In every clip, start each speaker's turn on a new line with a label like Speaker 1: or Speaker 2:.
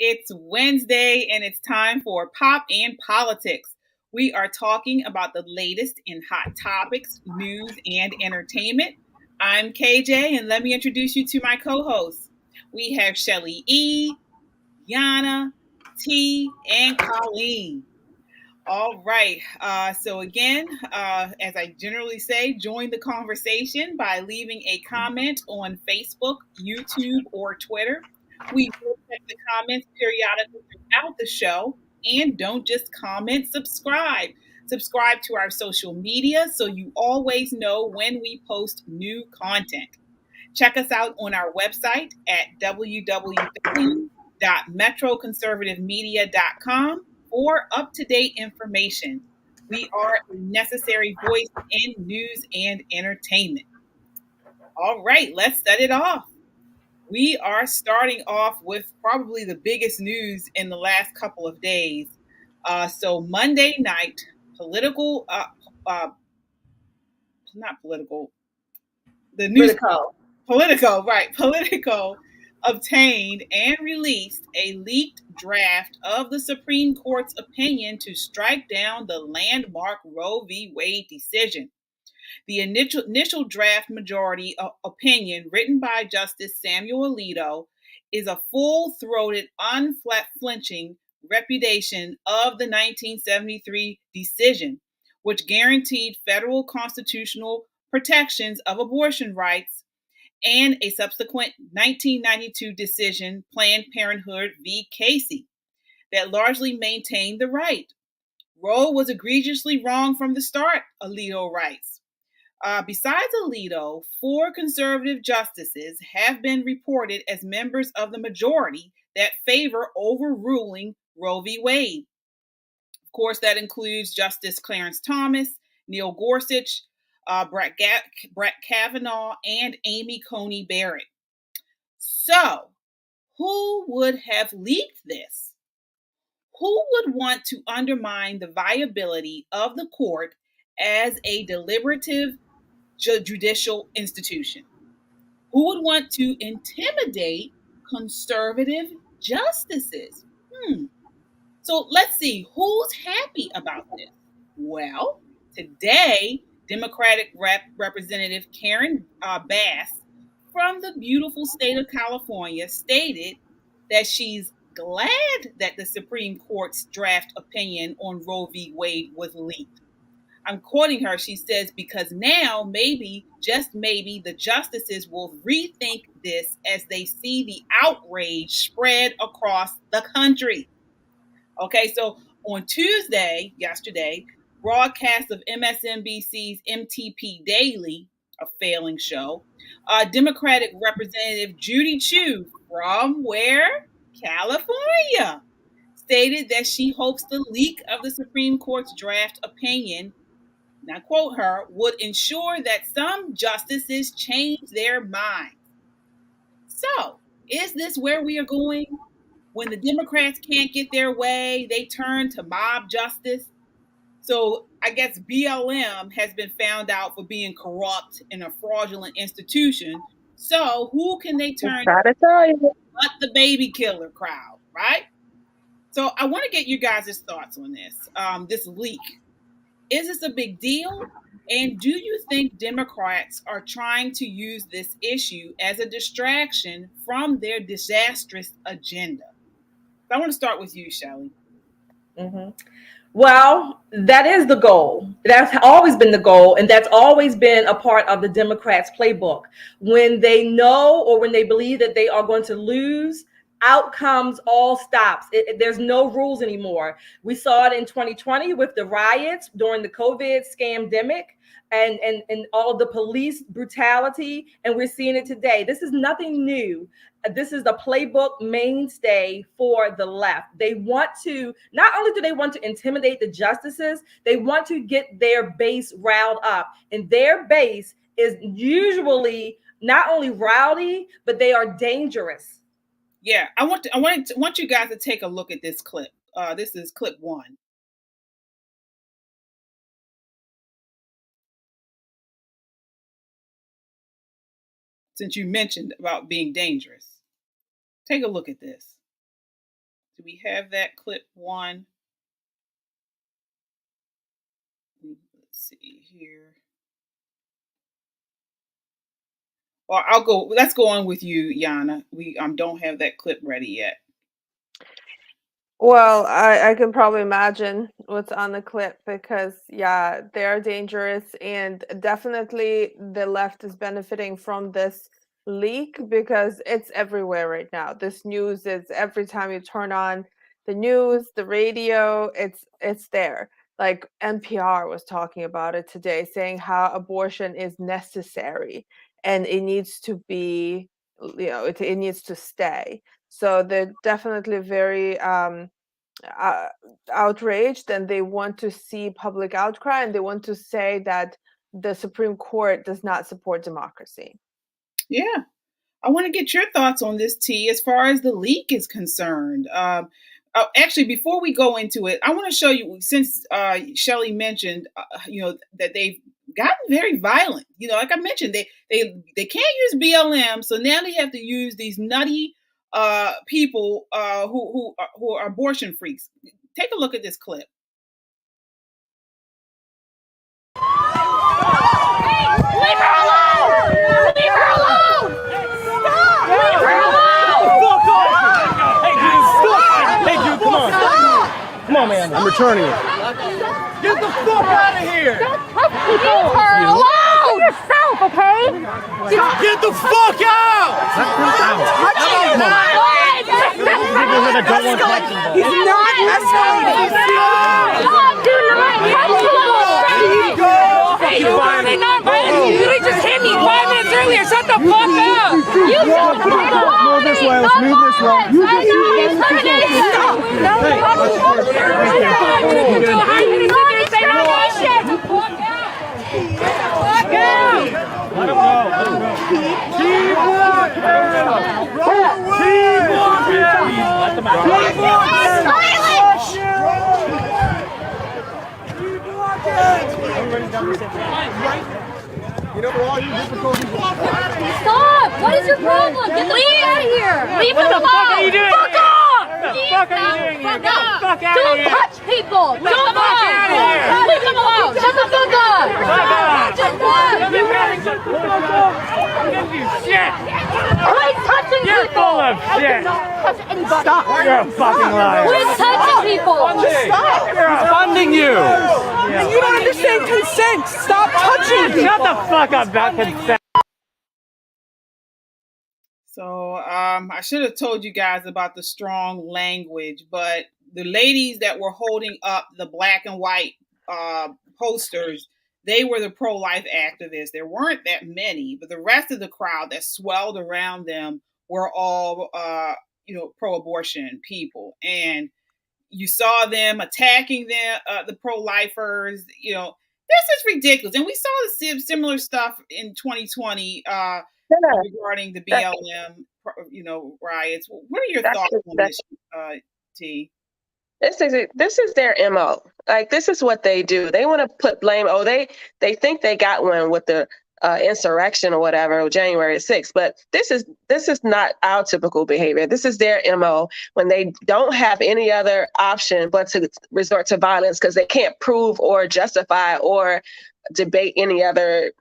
Speaker 1: It's Wednesday and it's time for Pop and Politics. We are talking about the latest in hot topics, news, and entertainment. I'm KJ, and let me introduce you to my co-hosts. We have Shelly E, Yana, T, and Colleen. All right. So again, as I generally say, join the conversation by leaving a comment on Facebook, YouTube, or Twitter. We will check the comments periodically throughout the show. And don't just comment, subscribe. Subscribe to our social media so you always know when we post new content. Check us out on our website at www.metroconservativemedia.com for up-to-date information. We are a necessary voice in news and entertainment. All right, let's set it off. We are starting off with probably the biggest news in the last couple of days. So Monday night, not political, the news, Politico obtained and released a leaked draft of the Supreme Court's opinion to strike down the landmark Roe v. Wade decision. The initial draft majority opinion, written by Justice Samuel Alito, is a full-throated, unflinching repudiation of the 1973 decision, which guaranteed federal constitutional protections of abortion rights, and a subsequent 1992 decision, Planned Parenthood v. Casey, that largely maintained the right. Roe was egregiously wrong from the start, Alito writes. Besides Alito, 4 conservative justices have been reported as members of the majority that favor overruling Roe v. Wade. Of course, that includes Justice Clarence Thomas, Neil Gorsuch, Brett Kavanaugh, and Amy Coney Barrett. So, who would have leaked this? Who would want to undermine the viability of the court as a deliberative judicial institution? Who would want to intimidate conservative justices? So let's see, who's happy about this? Well, today, Democratic Representative Karen Bass from the beautiful state of California stated that she's glad that the Supreme Court's draft opinion on Roe v. Wade was leaked. I'm quoting her. She says, because now maybe, just maybe, the justices will rethink this as they see the outrage spread across the country. Okay, so on Tuesday, yesterday, broadcast of MSNBC's MTP Daily, a failing show, Democratic Representative Judy Chu from where? California, stated that she hopes the leak of the Supreme Court's draft opinion, and I quote her, would ensure that some justices change their minds. So, is this where we are going? When the Democrats can't get their way, they turn to mob justice. So I guess BLM has been found out for being corrupt and a fraudulent institution. So who can they turn to but the baby killer crowd, right? So I want to get you guys' thoughts on this leak. Is this a big deal? And do you think Democrats are trying to use this issue as a distraction from their disastrous agenda? I want to start with you, Shelly.
Speaker 2: Mm-hmm. Well, that is the goal. That's always been the goal. And that's always been a part of the Democrats' playbook. When they know or when they believe that they are going to lose, outcomes all stops. There's no rules anymore. We saw it in 2020 with the riots during the COVID scamdemic and all of the police brutality. And we're seeing it today. This is nothing new. This is the playbook mainstay for the left. They want to, not only do they want to intimidate the justices, they want to get their base riled up. And their base is usually not only rowdy, but they are dangerous.
Speaker 1: Yeah, I want you guys to take a look at this clip. This is clip 1. Since you mentioned about being dangerous, take a look at this. Do we have that clip one? Let's see here. Well, I'll go. Let's go on with you, Yana. We don't have that clip ready yet.
Speaker 3: Well, I can probably imagine what's on the clip because, yeah, they're dangerous, and definitely the left is benefiting from this leak because it's everywhere right now. This news is every time you turn on the news, the radio, it's there. Like NPR was talking about it today, saying how abortion is necessary and it needs to be, it needs to stay. So they're definitely very outraged, and they want to see public outcry, and they want to say that the Supreme Court does not support democracy.
Speaker 1: Yeah. I want to get your thoughts on this, T, as far as the leak is concerned. Actually, before we go into it, I want to show you, since Shelly mentioned, that they've gotten very violent. Like I mentioned, they can't use BLM, so now they have to use these nutty people who are abortion freaks. Take a look at this clip.
Speaker 4: Leave her alone! Leave her alone! Stop! Leave her alone!
Speaker 5: Hey, dude, come on. Come on, man. I'm returning it. Get the fuck out of here!
Speaker 4: Leave her alone! Yourself, okay?
Speaker 5: Get the fuck out!
Speaker 4: He's not escalating. Do not touch him! You literally just hit me 5 minutes earlier. Shut the fuck up! You shut the fuck up!
Speaker 5: Move this way. Let's move this way.
Speaker 4: I know he's hurting. Stop! No, how are you gonna sit there and say my bullshit? Fuck out!
Speaker 5: Let him go. Let him go. Keep walking! Keep walking! Let them out. Keep walking!
Speaker 4: Silence!
Speaker 5: Everybody's got to sit you know, for all you difficulties.
Speaker 4: Stop! What is your problem? Get the fuck out of here! Leave him alone!
Speaker 5: What the fuck are you doing?
Speaker 4: Fuck off!
Speaker 5: What the fuck are you doing here? Get the fuck out of
Speaker 4: Don't
Speaker 5: here!
Speaker 4: touch people!
Speaker 5: Get the fuck out of here!
Speaker 4: Leave them alone! Shut the fuck up!
Speaker 5: Fuck off!
Speaker 4: Shut up!
Speaker 5: Shut you shit!
Speaker 4: Quit touching people!
Speaker 5: You're full of shit!
Speaker 4: Touch anybody! Stop!
Speaker 5: You're a fucking liar!
Speaker 4: Quit touching people!
Speaker 5: Stop! You're funding you!
Speaker 6: You don't understand consent. Stop touching people.
Speaker 5: Shut the fuck up about consent.
Speaker 1: So I should have told you guys about the strong language, but the ladies that were holding up the black and white posters, they were the pro-life activists. There weren't that many, but the rest of the crowd that swelled around them were all pro-abortion people. And you saw them attacking them, the pro-lifers. This is ridiculous. And we saw the similar stuff in 2020 regarding the BLM, riots. What are your thoughts on this, T?
Speaker 7: This is their MO. Like, this is what they do. They want to put blame. Oh, they think they got one with the insurrection or whatever, January 6th. But this is not our typical behavior. This is their MO when they don't have any other option but to resort to violence because they can't prove or justify or debate any other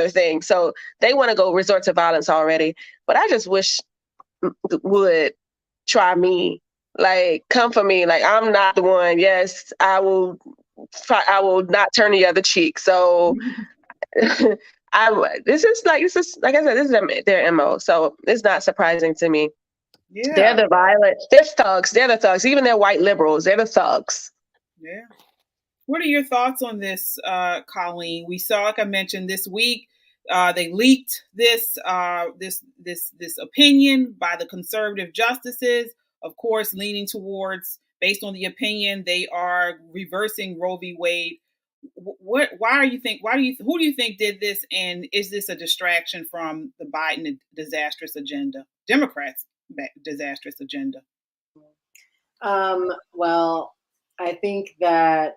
Speaker 7: thing. So they want to go resort to violence already. But I just wish would try me. Like, come for me. Like, I'm not the one. Yes, I will not turn the other cheek. So this is like I said, this is their MO. So it's not surprising to me.
Speaker 1: Yeah.
Speaker 7: They're the violent. They're thugs. They're the thugs. Even they're white liberals. They're the thugs.
Speaker 1: Yeah. What are your thoughts on this, Colleen? We saw, like I mentioned, this week they leaked this opinion by the conservative justices. Of course, leaning towards, based on the opinion, they are reversing Roe v. Wade. Who do you think did this, and is this a distraction from the Biden disastrous agenda, Democrats' disastrous agenda?
Speaker 8: Well, I think that,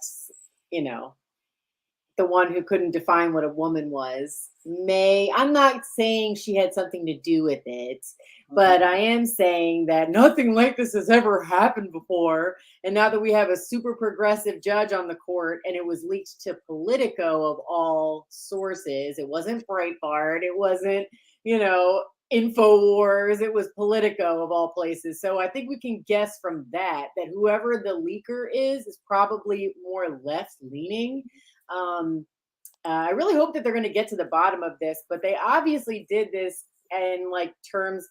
Speaker 8: the one who couldn't define what a woman was, I'm not saying she had something to do with it, but I am saying that nothing like this has ever happened before. And now that we have a super progressive judge on the court, and it was leaked to Politico of all sources, it wasn't Breitbart, it wasn't, InfoWars, it was Politico of all places. So I think we can guess from that whoever the leaker is probably more left leaning. I really hope that they're going to get to the bottom of this, but they obviously did this in terms,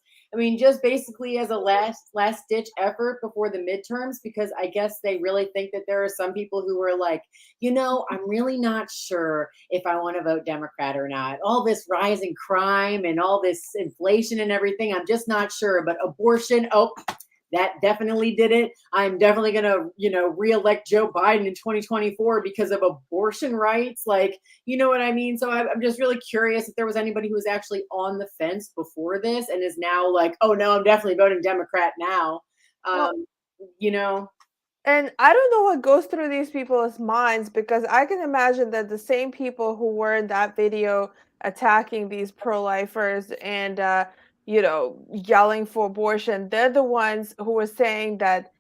Speaker 8: just basically as a last ditch effort before the midterms, because I guess they really think that there are some people who are like, I'm really not sure if I want to vote Democrat or not. All this rising crime and all this inflation and everything, I'm just not sure. But abortion, that definitely did it. I'm definitely going to, reelect Joe Biden in 2024 because of abortion rights. You know what I mean? So I'm just really curious if there was anybody who was actually on the fence before this and is now like, oh no, I'm definitely voting Democrat now. And
Speaker 3: I don't know what goes through these people's minds, because I can imagine that the same people who were in that video attacking these pro-lifers and yelling for abortion, they're the ones who were saying that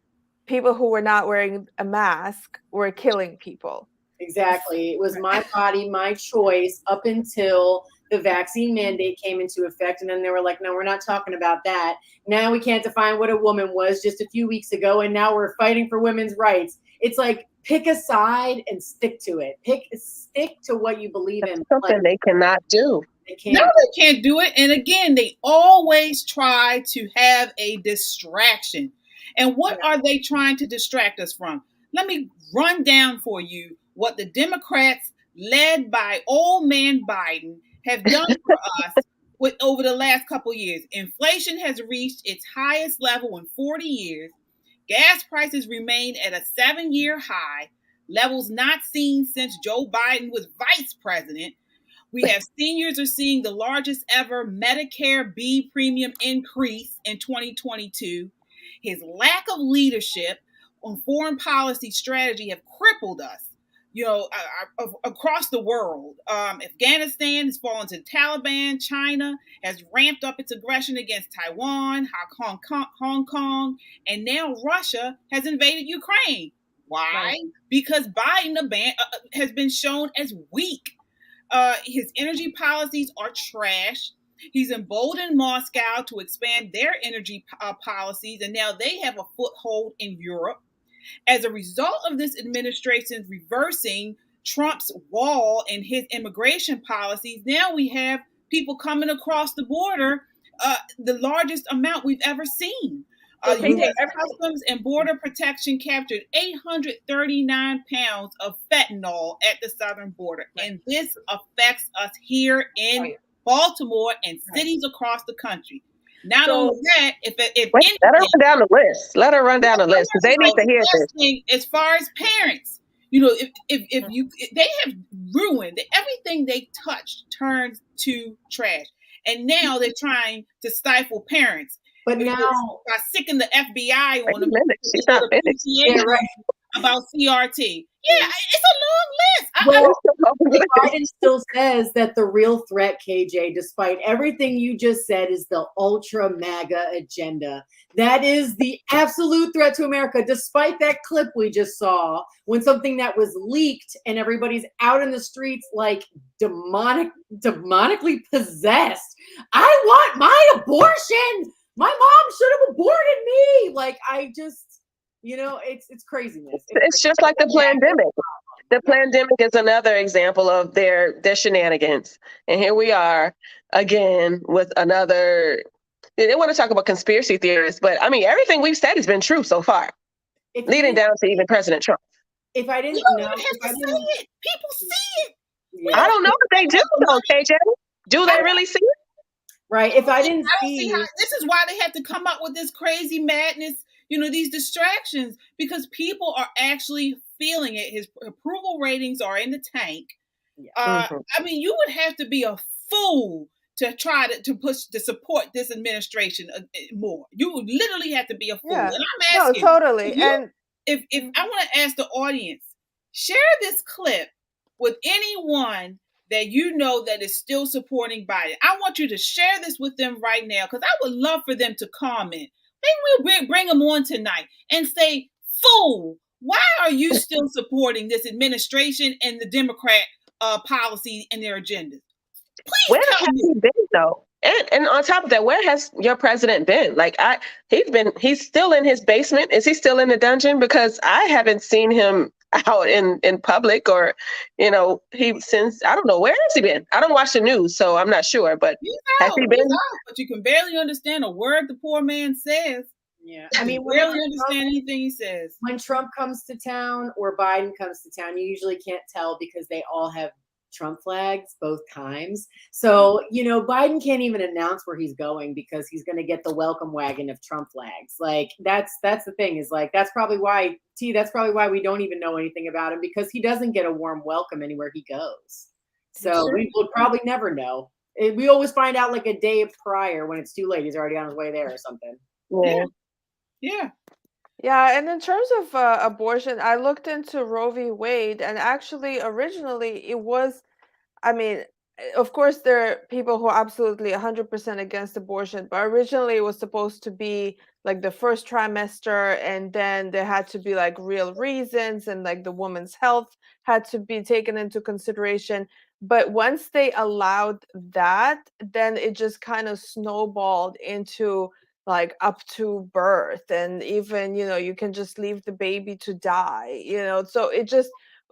Speaker 3: people who were not wearing a mask were killing people.
Speaker 8: Exactly. It was my body, my choice up until the vaccine mandate came into effect. And then they were like, no, we're not talking about that. Now we can't define what a woman was just a few weeks ago. And now we're fighting for women's rights. It's like, pick a side and stick to it. Stick to what you believe in.
Speaker 7: Something they cannot do.
Speaker 1: No, they can't do it. And again, they always try to have a distraction. And what are they trying to distract us from? Let me run down for you what the Democrats, led by old man Biden, have done for us over the last couple of years. Inflation has reached its highest level in 40 years. Gas prices remain at a 7-year high, levels not seen since Joe Biden was vice president. We have seniors are seeing the largest ever Medicare B premium increase in 2022. His lack of leadership on foreign policy strategy have crippled us, across the world. Afghanistan has fallen to the Taliban. China has ramped up its aggression against Taiwan, Hong Kong, and now Russia has invaded Ukraine. Why? Right. Because Biden has been shown as weak. His energy policies are trash. He's emboldened Moscow to expand their energy policies, and now they have a foothold in Europe. As a result of this administration's reversing Trump's wall and his immigration policies, now we have people coming across the border, the largest amount we've ever seen. U.S. Customs and Border Protection captured 839 pounds of fentanyl at the southern border. And this affects us here in Baltimore and cities across the country. Not only that,
Speaker 7: let her run down the list. Let her run down the list, because they need to hear this.
Speaker 1: As far as parents, they have ruined everything they touched turns to trash, and now they're trying to stifle parents.
Speaker 8: But now,
Speaker 1: by sicking the FBI on them,
Speaker 7: she's not finished.
Speaker 8: Yeah, right.
Speaker 1: About CRT. Yeah, it's a long list.
Speaker 8: Biden still says that the real threat, KJ, despite everything you just said, is the ultra MAGA agenda. That is the absolute threat to America, despite that clip we just saw when something that was leaked and everybody's out in the streets like demonically possessed. I want my abortion. My mom should have aborted me. It's craziness.
Speaker 7: It's just like the pandemic. The pandemic is another example of their shenanigans. And here we are again with another. They want to talk about conspiracy theories, but everything we've said has been true so far, leading down to even President Trump.
Speaker 8: If I didn't know,
Speaker 1: people see it.
Speaker 7: Yeah. I don't know if they do, though, KJ. Do they really see it?
Speaker 8: Right. If I didn't see
Speaker 1: this is why they have to come up with this crazy madness, these distractions, because people are actually feeling it. His approval ratings are in the tank. Yeah. You would have to be a fool to try to support this administration more. You would literally have to be a fool. Yeah. And I'm asking,
Speaker 3: totally.
Speaker 1: If I want to ask the audience, share this clip with anyone that you know that is still supporting Biden. I want you to share this with them right now, because I would love for them to comment. Maybe we'll bring them on tonight and say, fool, why are you still supporting this administration and the Democrat policy and their agendas? Please
Speaker 7: Where
Speaker 1: tell
Speaker 7: has
Speaker 1: me.
Speaker 7: he been though? And on top of that, where has your president been? Like he's still in his basement. Is he still in the dungeon? Because I haven't seen him out in public, or since, I don't know, where has he been? I don't watch the news, so I'm not sure, but has he been?
Speaker 1: He's out, but you can barely understand a word the poor man says.
Speaker 8: Yeah,
Speaker 1: I mean, barely understand anything he says.
Speaker 8: When Trump comes to town or Biden comes to town, you usually can't tell because they all have Trump flags both times. So, Biden can't even announce where he's going because he's going to get the welcome wagon of Trump flags. Like that's the thing, is like, that's probably why we don't even know anything about him, because he doesn't get a warm welcome anywhere he goes. So we will probably never know. We always find out like a day prior when it's too late. He's already on his way there or something.
Speaker 3: Yeah, and in terms of abortion, I looked into Roe v. Wade, and actually, originally, it was, I mean, of course, there are people who are absolutely 100% against abortion, but originally it was supposed to be like the first trimester, and then there had to be like real reasons, and like the woman's health had to be taken into consideration. But once they allowed that, then it just kind of snowballed into like up to birth, and even you can just leave the baby to die, so it just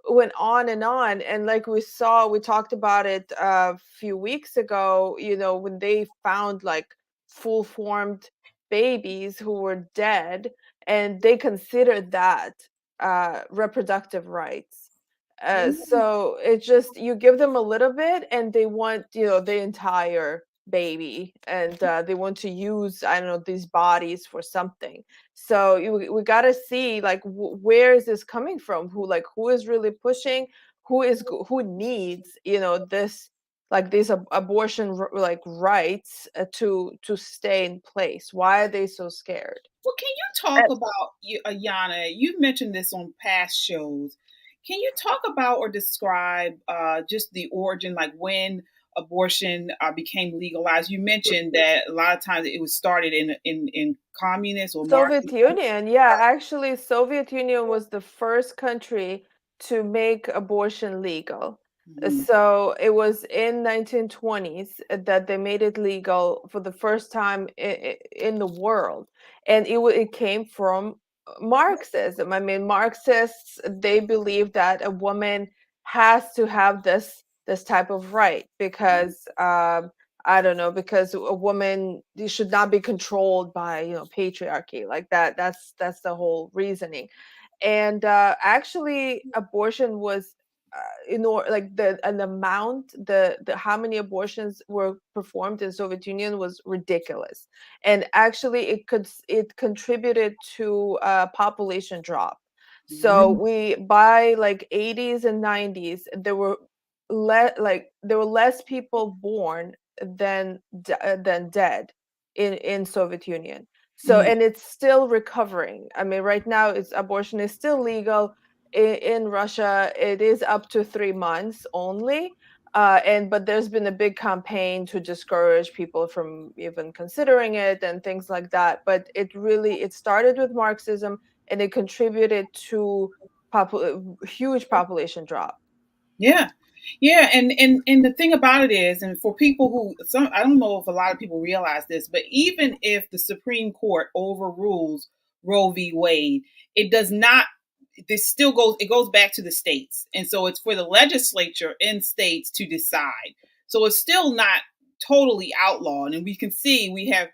Speaker 3: went on, and like we talked about it a few weeks ago, when they found like full formed babies who were dead, and they considered that reproductive rights. So it just, you give them a little bit and they want the entire baby, and they want to use, I don't know, these bodies for something. So we got to see like where is this coming from, who is really pushing, who needs this, like these abortion like rights to stay in place. Why are they so scared?
Speaker 1: Well, can you talk about, Yana, you've mentioned this on past shows. Can you talk about or describe just the origin, like when abortion became legalized? You mentioned that a lot of times it was started in communist or
Speaker 3: Soviet
Speaker 1: Marxist.
Speaker 3: Union. Yeah, actually, Soviet Union was the first country to make abortion legal. So it was in 1920s that they made it legal for the first time in the world, and it came from Marxism. I mean, Marxists, they believe that a woman has to have this type of right because I don't know, because a woman should not be controlled by patriarchy like that. That's the whole reasoning. And actually, abortion was like an amount, the how many abortions were performed in Soviet Union was ridiculous, and actually it contributed to population drop. So we, by like 80s and 90s, there were less people born than dead in Soviet Union. So, and it's still recovering. I mean, right now abortion is still legal in Russia. It is up to 3 months only. But there's been a big campaign to discourage people from even considering it and things like that. But it started with Marxism, and it contributed to huge population drop.
Speaker 1: Yeah. And the thing about it is, and for people who, I don't know if a lot of people realize this, but even if the Supreme Court overrules Roe v. Wade, it does not, it goes back to the states. And so it's for the legislature in states to decide. So it's still not totally outlawed. And we can see we have,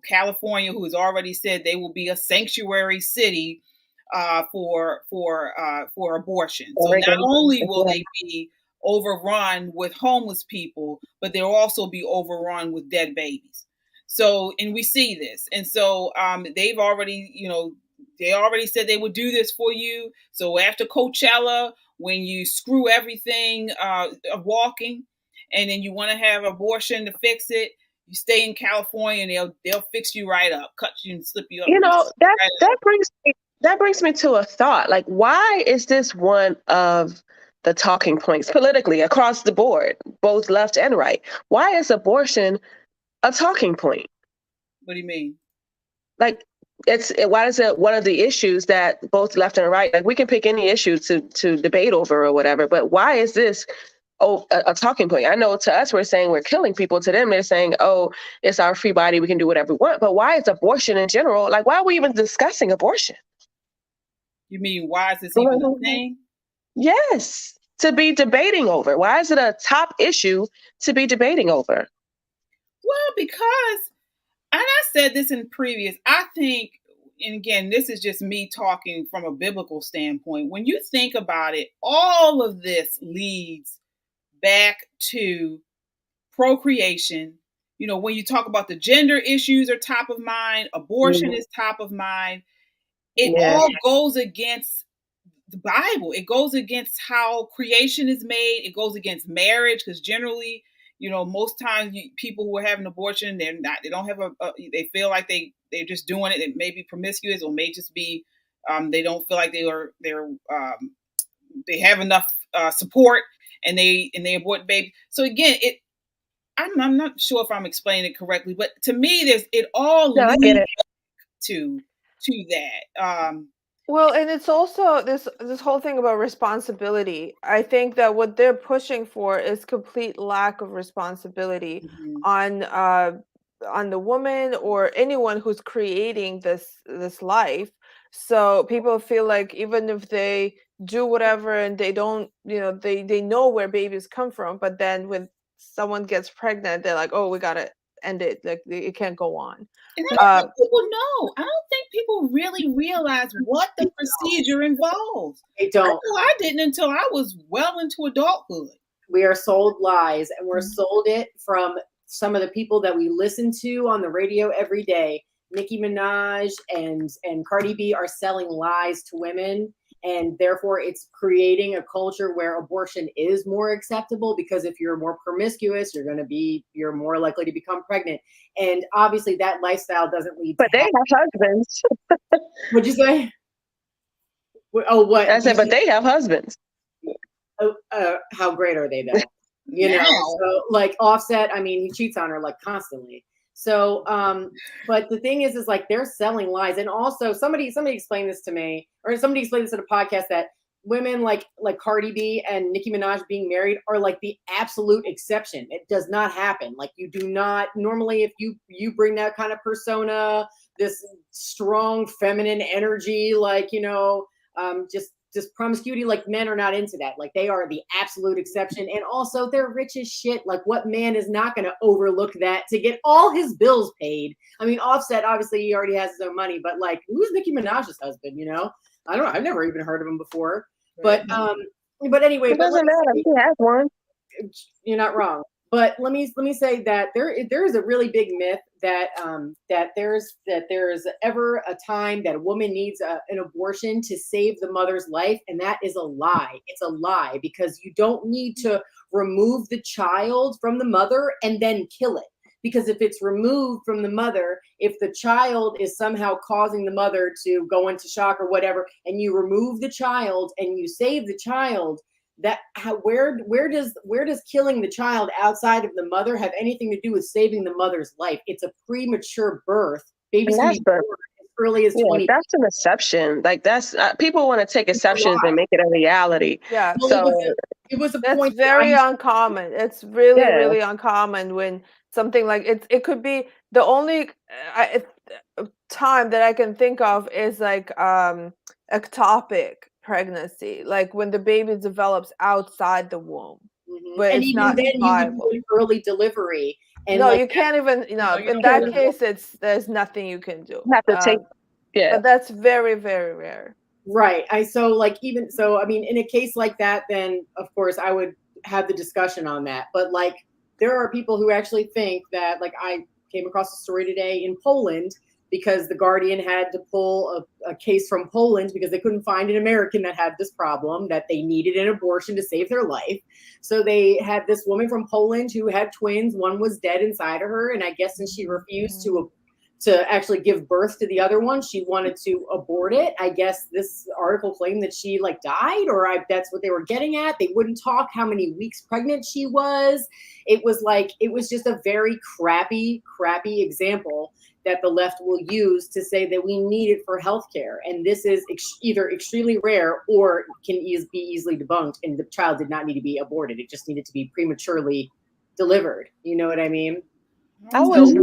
Speaker 1: California, who has already said they will be a sanctuary city for abortion. So not only will they be overrun with homeless people, but they'll also be overrun with dead babies. So, and we see this, and so they've already, they already said they would do this for you. So after Coachella, when you screw everything walking, and then you want to have abortion to fix it, you stay in California, and they'll fix you right up, cut you and slip you up.
Speaker 7: That brings me to a thought. Like, why is this one of the talking points politically across the board, both left and right. Why is abortion a talking point?
Speaker 1: What do you mean?
Speaker 7: Like, why is it one of the issues that both left and right, like we can pick any issue to debate over or whatever, but why is this a talking point? I know to us we're saying we're killing people. To them they're saying, oh, it's our free body, we can do whatever we want. But why is abortion in general, like why are we even discussing abortion?
Speaker 1: You mean why is this even a thing?
Speaker 7: Yes, to be debating over. Why is it a top issue to be debating over?
Speaker 1: Well, because, and I said this in previous, I think, and again, this is just me talking from a biblical standpoint. When you think about it, all of this leads back to procreation. You know, when you talk about the gender issues are top of mind, abortion is top of mind. It all goes against the Bible. It goes against how creation is made. It goes against marriage, because generally, you know, most times people who are having abortion, they don't have they feel like they're just doing it. It may be promiscuous, or may just be they don't feel like they have enough support, and they abort the baby. So again, I'm not sure if I'm explaining it correctly, but to me, it all leads to that.
Speaker 3: Well, and it's also this whole thing about responsibility. I think that what they're pushing for is complete lack of responsibility on the woman or anyone who's creating this life. So people feel like even if they do whatever and they don't, you know, they know where babies come from, but then when someone gets pregnant, they're like, oh, we gotta end it. Like it can't go on.
Speaker 1: And I don't think people know. I don't think people really realize what the procedure involves.
Speaker 8: They don't.
Speaker 1: I didn't until I was well into adulthood.
Speaker 8: We are sold lies, and we're sold it from some of the people that we listen to on the radio every day. Nicki Minaj and Cardi B are selling lies to women, and therefore it's creating a culture where abortion is more acceptable, because if you're more promiscuous, you're more likely to become pregnant. And obviously that lifestyle doesn't lead
Speaker 7: but
Speaker 8: to
Speaker 7: they have husbands.
Speaker 8: What'd you say? Oh, what?
Speaker 7: I said, but they have husbands.
Speaker 8: How great are they though? You know, so like Offset, I mean, he cheats on her like constantly. So, but the thing is like they're selling lies. And also somebody explained this to me, or somebody explained this in a podcast, that women like Cardi B and Nicki Minaj being married are like the absolute exception. It does not happen. Like you do not normally, if you bring that kind of persona, this strong feminine energy, like, you know, just promiscuity, like men are not into that. Like they are the absolute exception. And also they're rich as shit. Like what man is not going to overlook that to get all his bills paid? I mean, Offset, obviously he already has his own money, but like who's Nicki Minaj's husband? You know, I don't know. I've never even heard of him before, but anyway,
Speaker 7: it doesn't matter. He has one.
Speaker 8: You're not wrong. But let me say that there is a really big myth that that there's ever a time that a woman needs an abortion to save the mother's life, and that is a lie. It's a lie, because you don't need to remove the child from the mother and then kill it. Because if it's removed from the mother, if the child is somehow causing the mother to go into shock or whatever, and you remove the child and you save the child, where does killing the child outside of the mother have anything to do with saving the mother's life? It's a premature birth. Babies can be born as early as 20.
Speaker 7: That's an exception. Like that's people want to take exceptions and make it a reality.
Speaker 3: Yeah.
Speaker 8: Well,
Speaker 7: so
Speaker 8: it was a
Speaker 3: that's
Speaker 8: point
Speaker 3: very uncommon. It's really uncommon when something like it could be the only time that I can think of is like ectopic pregnancy, like when the baby develops outside the womb, but
Speaker 8: and
Speaker 3: it's
Speaker 8: even
Speaker 3: not
Speaker 8: then
Speaker 3: viable.
Speaker 8: you do early delivery, and
Speaker 3: no,
Speaker 8: like
Speaker 3: you can't even. You know, in that case, there's nothing you can do.
Speaker 7: You have to take,
Speaker 3: but that's very, very rare.
Speaker 8: Right. I mean, in a case like that, then of course I would have the discussion on that. But like, there are people who actually think that, like, I came across a story today in Poland, because the Guardian had to pull a case from Poland because they couldn't find an American that had this problem, that they needed an abortion to save their life. So they had this woman from Poland who had twins. One was dead inside of her. And I guess since she refused to actually give birth to the other one. She wanted to abort it. I guess this article claimed that she like died, or that's what they were getting at. They wouldn't talk how many weeks pregnant she was. It was just a very crappy example that the left will use to say that we need it for healthcare. And this is either extremely rare or can be easily debunked. And the child did not need to be aborted. It just needed to be prematurely delivered. You know what I mean?
Speaker 7: I was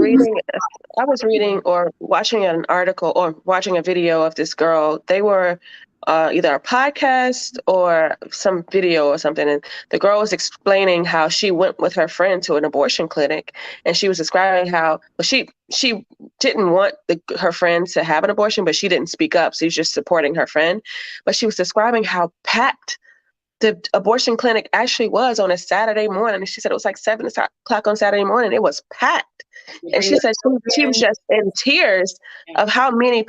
Speaker 7: reading or watching an article or watching a video of this girl. They were either a podcast or some video or something. And the girl was explaining how she went with her friend to an abortion clinic. And she was describing how she didn't want her friend to have an abortion, but she didn't speak up. So she was just supporting her friend. But she was describing how packed the abortion clinic actually was on a Saturday morning. She said it was like 7 o'clock on Saturday morning. It was packed. And she said she was just in tears of how many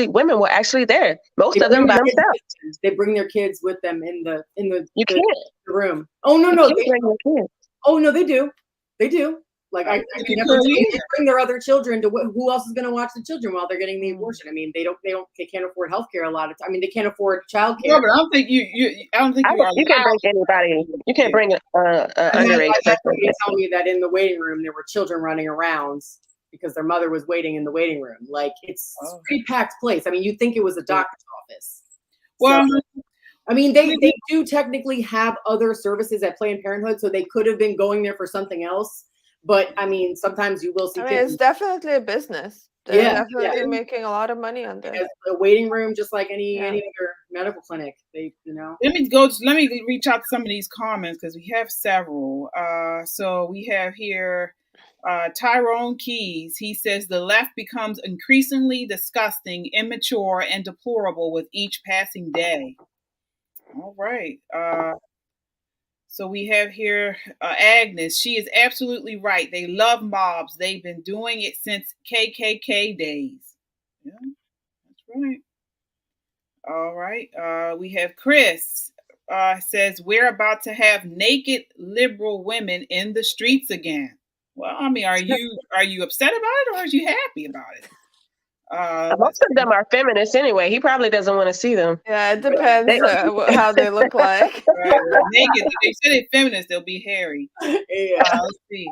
Speaker 7: women were actually there. Most of them by themselves.
Speaker 8: They bring their kids with them in the
Speaker 7: you can't.
Speaker 8: room. Oh no,
Speaker 7: they bring their kids.
Speaker 8: Oh no, they do. They do. Like I they bring their other children to who else is going to watch the children while they're getting the abortion? I mean, they can't afford healthcare a lot of time. I mean, they can't afford childcare.
Speaker 1: No, but I don't think you can't
Speaker 7: bring anybody. You can't bring underage person.
Speaker 8: They tell me that in the waiting room there were children running around because their mother was waiting in the waiting room. Like it's a pretty packed place. I mean, you'd think it was a doctor's office.
Speaker 1: Well.
Speaker 8: So, I mean, they do technically have other services at Planned Parenthood, so they could have been going there for something else. But I mean, sometimes you will see.
Speaker 3: It's definitely a business. They're definitely making a lot of money on this.
Speaker 8: A waiting room, just like any other medical clinic.
Speaker 1: Let me reach out to some of these comments because we have several. So we have here Tyrone Keys. He says the left becomes increasingly disgusting, immature, and deplorable with each passing day. All right. So we have here Agnes. She is absolutely right. They love mobs. They've been doing it since KKK days. Yeah, that's right. All right. We have Chris. Says we're about to have naked liberal women in the streets again. Well, I mean, are you upset about it or are you happy about it?
Speaker 7: Most of them are feminists anyway. He probably doesn't want to see them.
Speaker 3: Yeah, it depends how they look like.
Speaker 1: Naked. If they say they're feminists, they'll be hairy.
Speaker 8: Yeah.
Speaker 1: Let's see.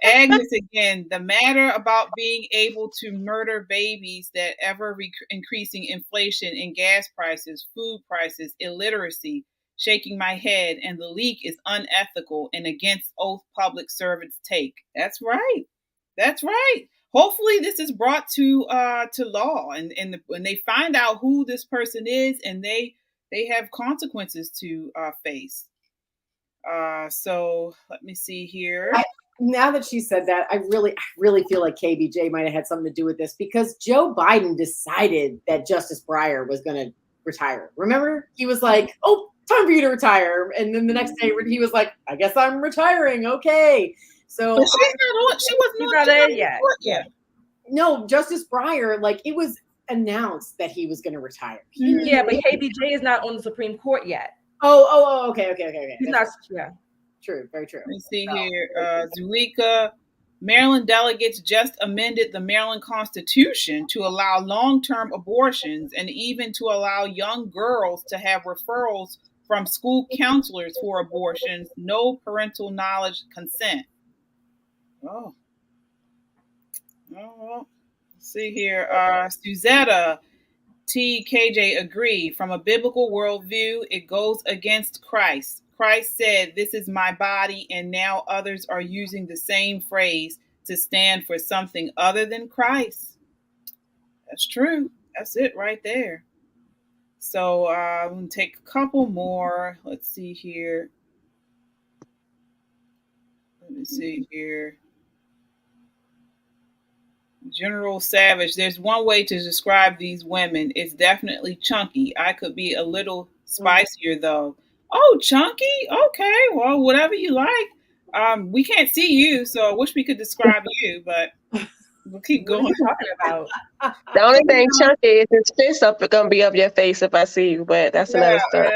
Speaker 1: Agnes again. The matter about being able to murder babies, that ever increasing inflation in gas prices, food prices, illiteracy, shaking my head, and the leak is unethical and against oath public servants take. That's right. That's right. Hopefully this is brought to law and when they find out who this person is and they have consequences to face. So let me see here.
Speaker 8: Now that she said that, I really feel like KBJ might have had something to do with this because Joe Biden decided that Justice Breyer was going to retire. Remember? He was like, oh, time for you to retire. And then the next day he was like, I guess I'm retiring. Okay. So
Speaker 1: but she wasn't
Speaker 2: not there yet.
Speaker 8: No, Justice Breyer, like it was announced that he was going to retire.
Speaker 2: Yeah, but KBJ is not on the Supreme Court yet.
Speaker 8: Oh, okay.
Speaker 2: He's not. Yeah,
Speaker 8: true, very true.
Speaker 1: Let me see here, Zulika. Maryland delegates just amended the Maryland Constitution to allow long-term abortions and even to allow young girls to have referrals from school counselors for abortions, no parental knowledge consent. Oh, well, let's see here. Suzetta TKJ agree. From a biblical worldview, it goes against Christ. Christ said, "This is my body," and now others are using the same phrase to stand for something other than Christ. That's true. That's it right there. So I'm going to take a couple more. Let's see here. Let me see here. General Savage, there's one way to describe these women. It's definitely chunky. I could be a little spicier though. Oh, chunky? Okay, well, whatever you like. We can't see you, so I wish we could describe you, but We'll keep
Speaker 2: What are
Speaker 1: going.
Speaker 2: you talking about?
Speaker 7: The only thing chunky is his fist up gonna be up your face if I see you, but that's another story.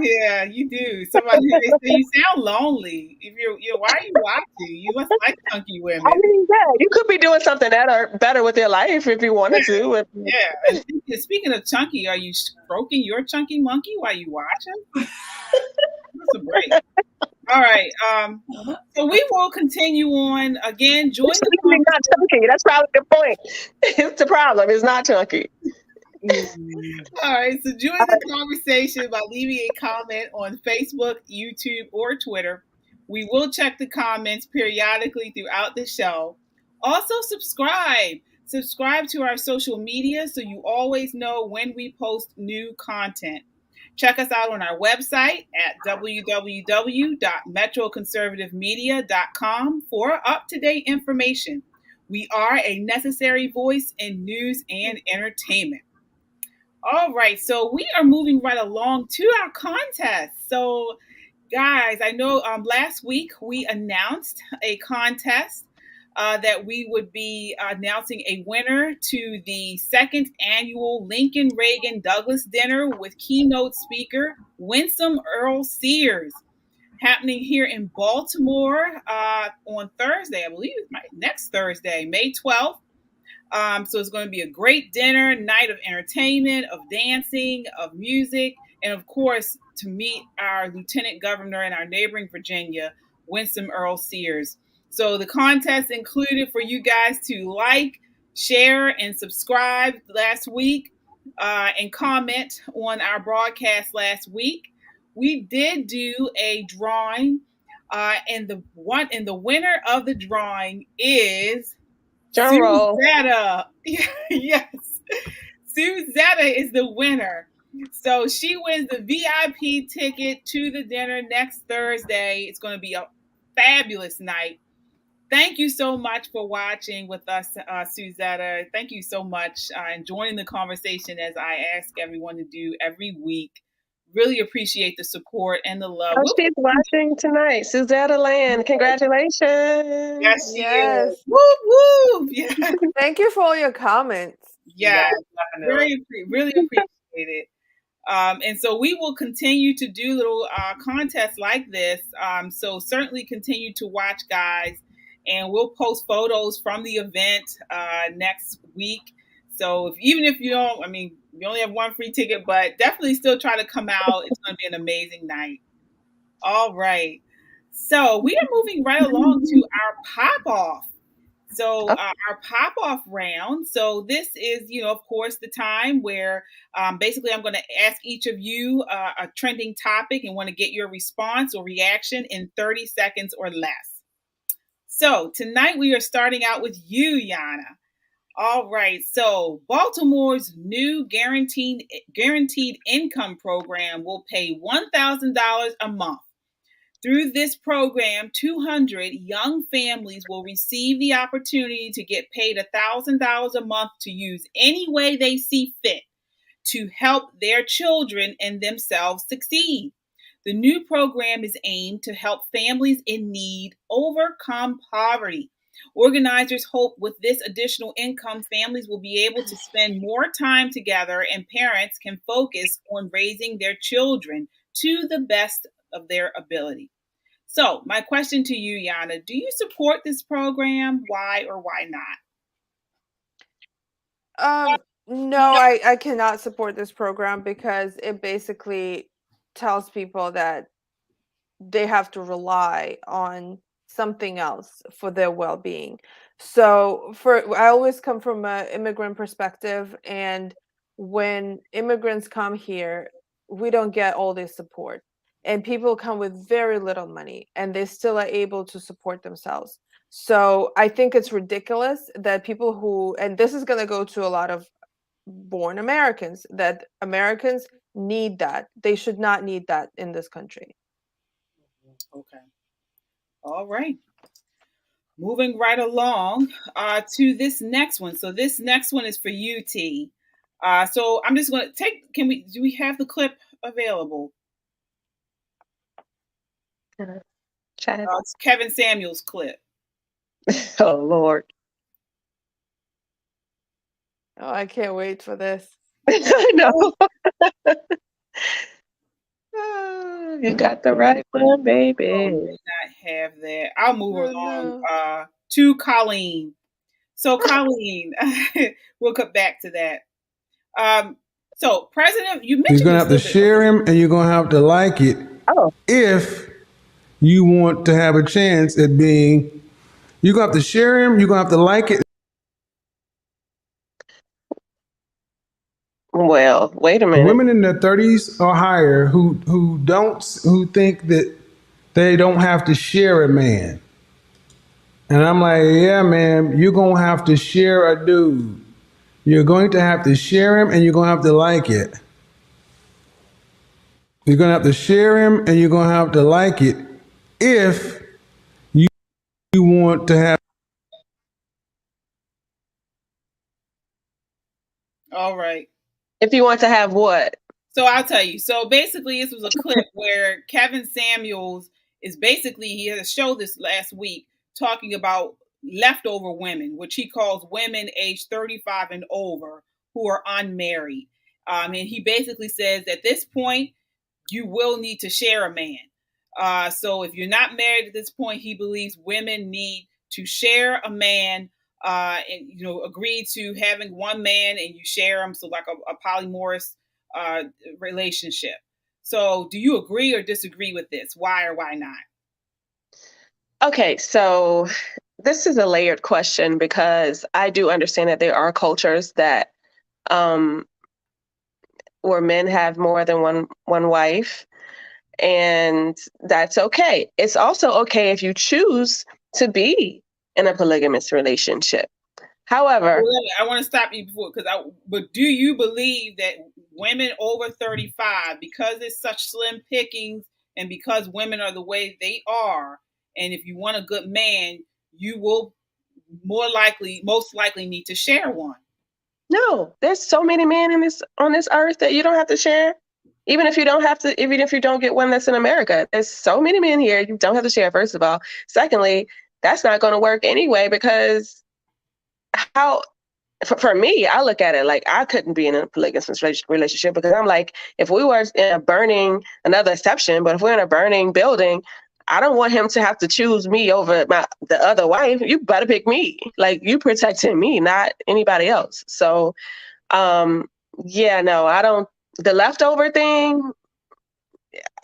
Speaker 1: Yeah, you do. Somebody they say you sound lonely. If you're why are you watching? You must like chunky women.
Speaker 7: I mean, yeah, you could be doing something better with your life if you wanted to.
Speaker 1: Yeah. And speaking of chunky, are you stroking your chunky monkey while you watching? That's a break. All right. So we will continue on again. Join
Speaker 7: It's
Speaker 1: the
Speaker 7: really not chunky. That's probably the point. It's the problem. It's not chunky.
Speaker 1: All right, so join the conversation by leaving a comment on Facebook, YouTube, or Twitter. We will check the comments periodically throughout the show. Also, subscribe. Subscribe to our social media so you always know when we post new content. Check us out on our website at www.metroconservativemedia.com for up-to-date information. We are a necessary voice in news and entertainment. All right, so we are moving right along to our contest. So, guys, I know last week we announced a contest that we would be announcing a winner to the second annual Lincoln Reagan Douglas Dinner with keynote speaker Winsome Earl Sears, happening here in Baltimore on Thursday. I believe it's next Thursday, May 12th. So it's going to be a great dinner, night of entertainment, of dancing, of music, and of course, to meet our Lieutenant Governor in our neighboring Virginia, Winsome Earl Sears. So the contest included for you guys to like, share, and subscribe last week and comment on our broadcast last week. We did do a drawing, and the winner of the drawing is
Speaker 7: Drum roll.
Speaker 1: Suzetta. Yes. Suzetta is the winner. So she wins the VIP ticket to the dinner next Thursday. It's going to be a fabulous night. Thank you so much for watching with us, Suzetta. Thank you so much and joining the conversation as I ask everyone to do every week. Really appreciate the support and the love.
Speaker 7: Oh, she's watching tonight. Suzetta Land. Congratulations.
Speaker 1: Yes, she
Speaker 3: Yes.
Speaker 1: is. Woo, woo. Yes.
Speaker 3: Thank you for all your comments.
Speaker 1: Yes.
Speaker 2: Definitely.
Speaker 1: Really appreciate it. And so we will continue to do little contests like this. So certainly continue to watch, guys. And we'll post photos from the event next week. So even if you don't, I mean, you only have one free ticket, but definitely still try to come out. It's going to be an amazing night. All right. So we are moving right along to our pop-off. So our pop-off round. So this is, of course, the time where basically I'm going to ask each of you a trending topic and want to get your response or reaction in 30 seconds or less. So tonight we are starting out with you, Yana. All right. So Baltimore's new guaranteed income program will pay $1,000 a month. Through this program, 200 young families will receive the opportunity to get paid $1,000 a month to use any way they see fit to help their children and themselves succeed. The new program is aimed to help families in need overcome poverty. Organizers hope with this additional income, families will be able to spend more time together and parents can focus on raising their children to the best of their ability. So, my question to you, Yana, do you support this program? Why or why not?
Speaker 3: No, I cannot support this program because it basically tells people that they have to rely on something else for their well-being. So I always come from an immigrant perspective, and when immigrants come here, we don't get all this support. And people come with very little money and they still are able to support themselves. So I think it's ridiculous that people who, and this is going to go to a lot of born Americans, that Americans need that. They should not need that in this country.
Speaker 1: Okay. All right. Moving right along to this next one. So this next one is for you, T. So I'm just going to do we have the clip available?
Speaker 7: Chat.
Speaker 1: It's Kevin Samuels' clip.
Speaker 7: Oh, Lord.
Speaker 3: Oh, I can't wait for this.
Speaker 7: I know. Oh, you got the right one,
Speaker 1: Oh,
Speaker 7: baby.
Speaker 1: did not have that. I'll move
Speaker 3: Oh,
Speaker 1: along
Speaker 3: no.
Speaker 1: to Colleen. So Colleen, we'll come back to that. So President, you
Speaker 5: You're
Speaker 1: mentioned
Speaker 5: gonna
Speaker 1: this
Speaker 5: have
Speaker 1: a
Speaker 5: to
Speaker 1: little bit
Speaker 5: share
Speaker 1: earlier.
Speaker 5: him, and you're gonna have to like it
Speaker 7: Oh,
Speaker 5: if you want to have a chance at being. You're gonna have to share him. You're gonna have to like it.
Speaker 7: well, wait a minute.
Speaker 5: Women in their 30s or higher who think that they don't have to share a man. And I'm like, yeah, man, you're gonna have to share a dude. You're going to have to share him, and you're gonna have to like it. You're gonna have to share him, and you're gonna have to like it if you want to have.
Speaker 1: All right.
Speaker 7: If you want to have what?
Speaker 1: So I'll tell you. So basically, this was a clip where Kevin Samuels is basically, he had a show this last week talking about leftover women, which he calls women aged 35 and over who are unmarried. And he basically says at this point, you will need to share a man. So if you're not married at this point, he believes women need to share a man, and agree to having one man and you share them. So like a polyamorous relationship. So do you agree or disagree with this? Why or why not?
Speaker 7: Okay, so this is a layered question because I do understand that there are cultures that where men have more than one wife, and that's okay. It's also okay if you choose to be in a polygamous relationship. However,
Speaker 1: I want to stop you before but do you believe that women over 35, because it's such slim pickings and because women are the way they are, and if you want a good man, you will most likely need to share one?
Speaker 7: no, there's so many men on this earth that you don't have to share. Even if you don't get one that's in America, there's so many men here you don't have to share, first of all. Secondly, that's not going to work anyway because for me, I look at it like I couldn't be in a polygamous relationship because I'm like, if we were in a burning, another exception, but if we're in a burning building, I don't want him to have to choose me over the other wife. You better pick me. Like, you protecting me, not anybody else. So, yeah, no, I don't. The leftover thing,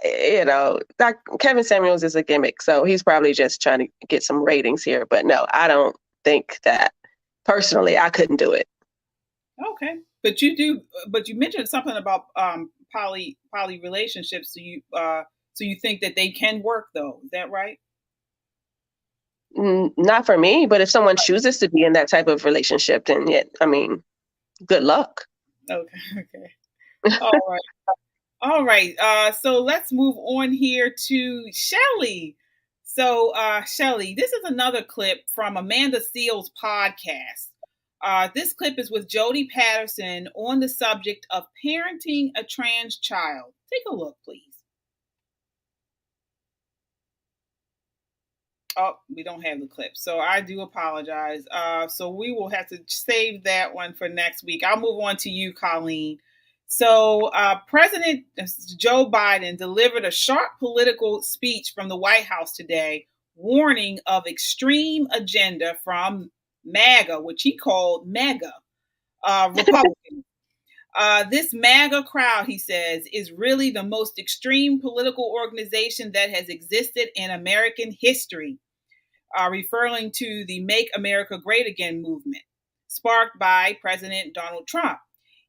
Speaker 7: that Kevin Samuels is a gimmick, so he's probably just trying to get some ratings here. But no, I don't think that. Personally, I couldn't do it.
Speaker 1: Okay, but you mentioned something about poly relationships. So you think that they can work though? Is that right?
Speaker 7: Not for me, but if someone chooses to be in that type of relationship, then good luck.
Speaker 1: Okay. All right. So let's move on here to Shelly. So, Shelly, this is another clip from Amanda Seales' podcast. This clip is with Jody Patterson on the subject of parenting a trans child. Take a look, please. Oh, we don't have the clip, so I do apologize. So we will have to save that one for next week. I'll move on to you, Colleen. So President Joe Biden delivered a sharp political speech from the White House today, warning of extreme agenda from MAGA, which he called mega Republicans. This MAGA crowd, he says, is really the most extreme political organization that has existed in American history, referring to the Make America Great Again movement, sparked by President Donald Trump.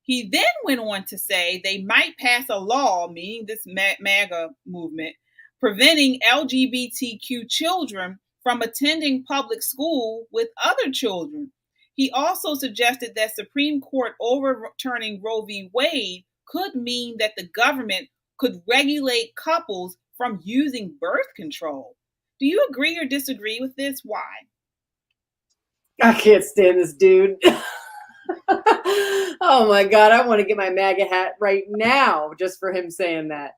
Speaker 1: He then went on to say they might pass a law, meaning this MAGA movement, preventing LGBTQ children from attending public school with other children. He also suggested that Supreme Court overturning Roe v. Wade could mean that the government could regulate couples from using birth control. Do you agree or disagree with this? Why?
Speaker 8: I can't stand this dude. Oh my God, I want to get my MAGA hat right now just for him saying that.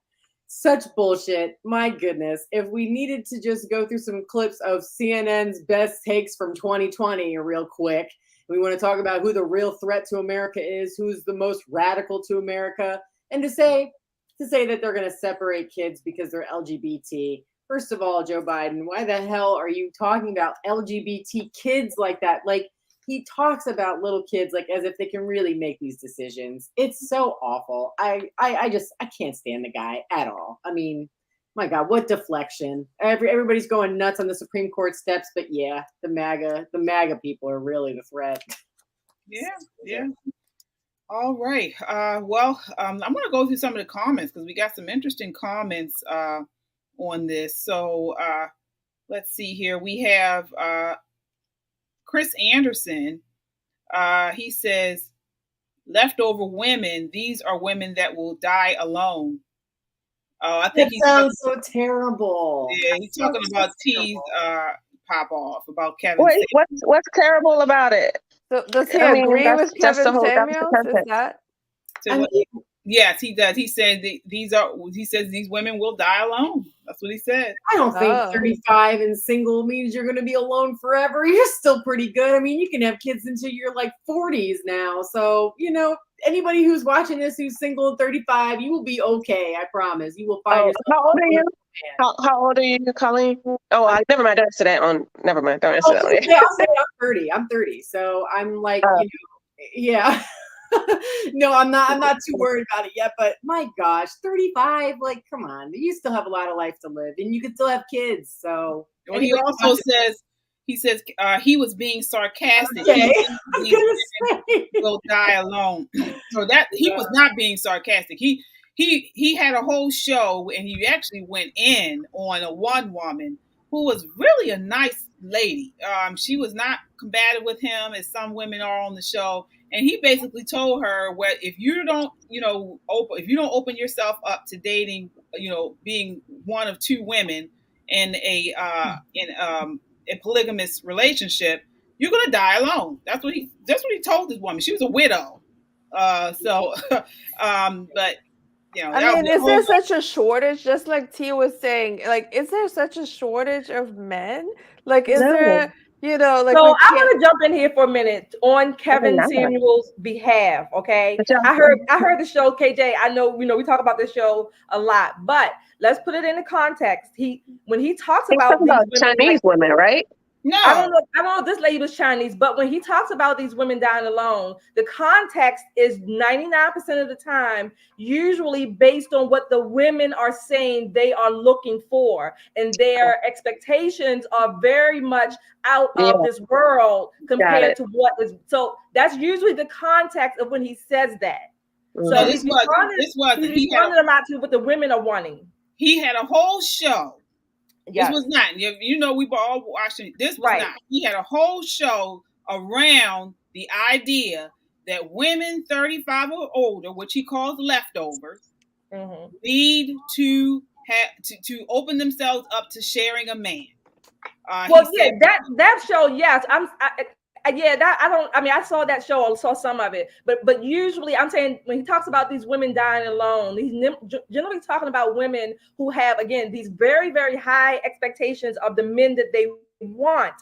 Speaker 8: Such bullshit. My goodness. If we needed to just go through some clips of CNN's best takes from 2020 real quick, We want to talk about who the real threat to America is, who's the most radical to America, and to say that they're going to separate kids because they're LGBT. First of all, Joe Biden, why the hell are you talking about LGBT kids like that? Like, he talks about little kids like as if they can really make these decisions. It's so awful. I can't stand the guy at all. I mean, my God, what deflection. Everybody's going nuts on the Supreme Court steps, but yeah, the MAGA people are really the threat.
Speaker 1: Yeah. All right. I'm going to go through some of the comments because we got some interesting comments on this. So let's see here. We have Chris Anderson. He says, leftover women, these are women that will die alone. I think
Speaker 8: that sounds so terrible.
Speaker 1: Yeah, he's talking about T's pop off about Kevin.
Speaker 7: Wait, what's terrible about it?
Speaker 3: So does he agree with Kevin Samuels? Is that?
Speaker 1: Yes, he does. He said he says these women will die alone. That's what he said.
Speaker 8: I don't think 35 and single means you're going to be alone forever. You're still pretty good. I mean, you can have kids until you're like 40s now. So, anybody who's watching this who's single and 35, you will be okay. I promise. You will find yourself.
Speaker 7: How old are you? How old are you, Colleen? Oh, never mind. Don't answer that on. Never mind. Don't answer that on.
Speaker 8: Yeah, I'll say I'm 30. I'm 30. So I'm like, yeah. No, I'm not too worried about it yet, but my gosh, 35, like, come on, you still have a lot of life to live and you can still have kids. So
Speaker 1: well, he also says he was being sarcastic.
Speaker 8: Okay.
Speaker 1: He will die alone. So that he was not being sarcastic. He had a whole show and he actually went in on one woman who was really a nice lady. She was not combative with him as some women are on the show. And he basically told her, well, if you don't open yourself up to dating, being one of two women in a polygamous relationship, you're gonna die alone. That's what he told this woman. She was a widow. But
Speaker 3: I mean, is there such a shortage? Just like T was saying, like, is there such a shortage of men? Like, is there? Like,
Speaker 2: so I want to jump in here for a minute on Kevin Samuels' behalf. Okay, I heard the show, KJ. I know, we talk about this show a lot, but let's put it into context. When he talks about
Speaker 7: Chinese women, right?
Speaker 2: No, I don't know if this lady was Chinese, but when he talks about these women dying alone, the context is 99% of the time usually based on what the women are saying they are looking for, and their expectations are very much out of this world compared to what is. So that's usually the context of when he says that. So he's responding a lot to what the women are wanting.
Speaker 1: He had a whole show. Yes. This was not, we were all watching. This was not. He had a whole show around the idea that women 35 or older, which he calls leftovers, need to have to open themselves up to sharing a man.
Speaker 2: That show, yes, I saw that show. I saw some of it, but usually I'm saying when he talks about these women dying alone, he's generally talking about women who have, again, these very, very high expectations of the men that they want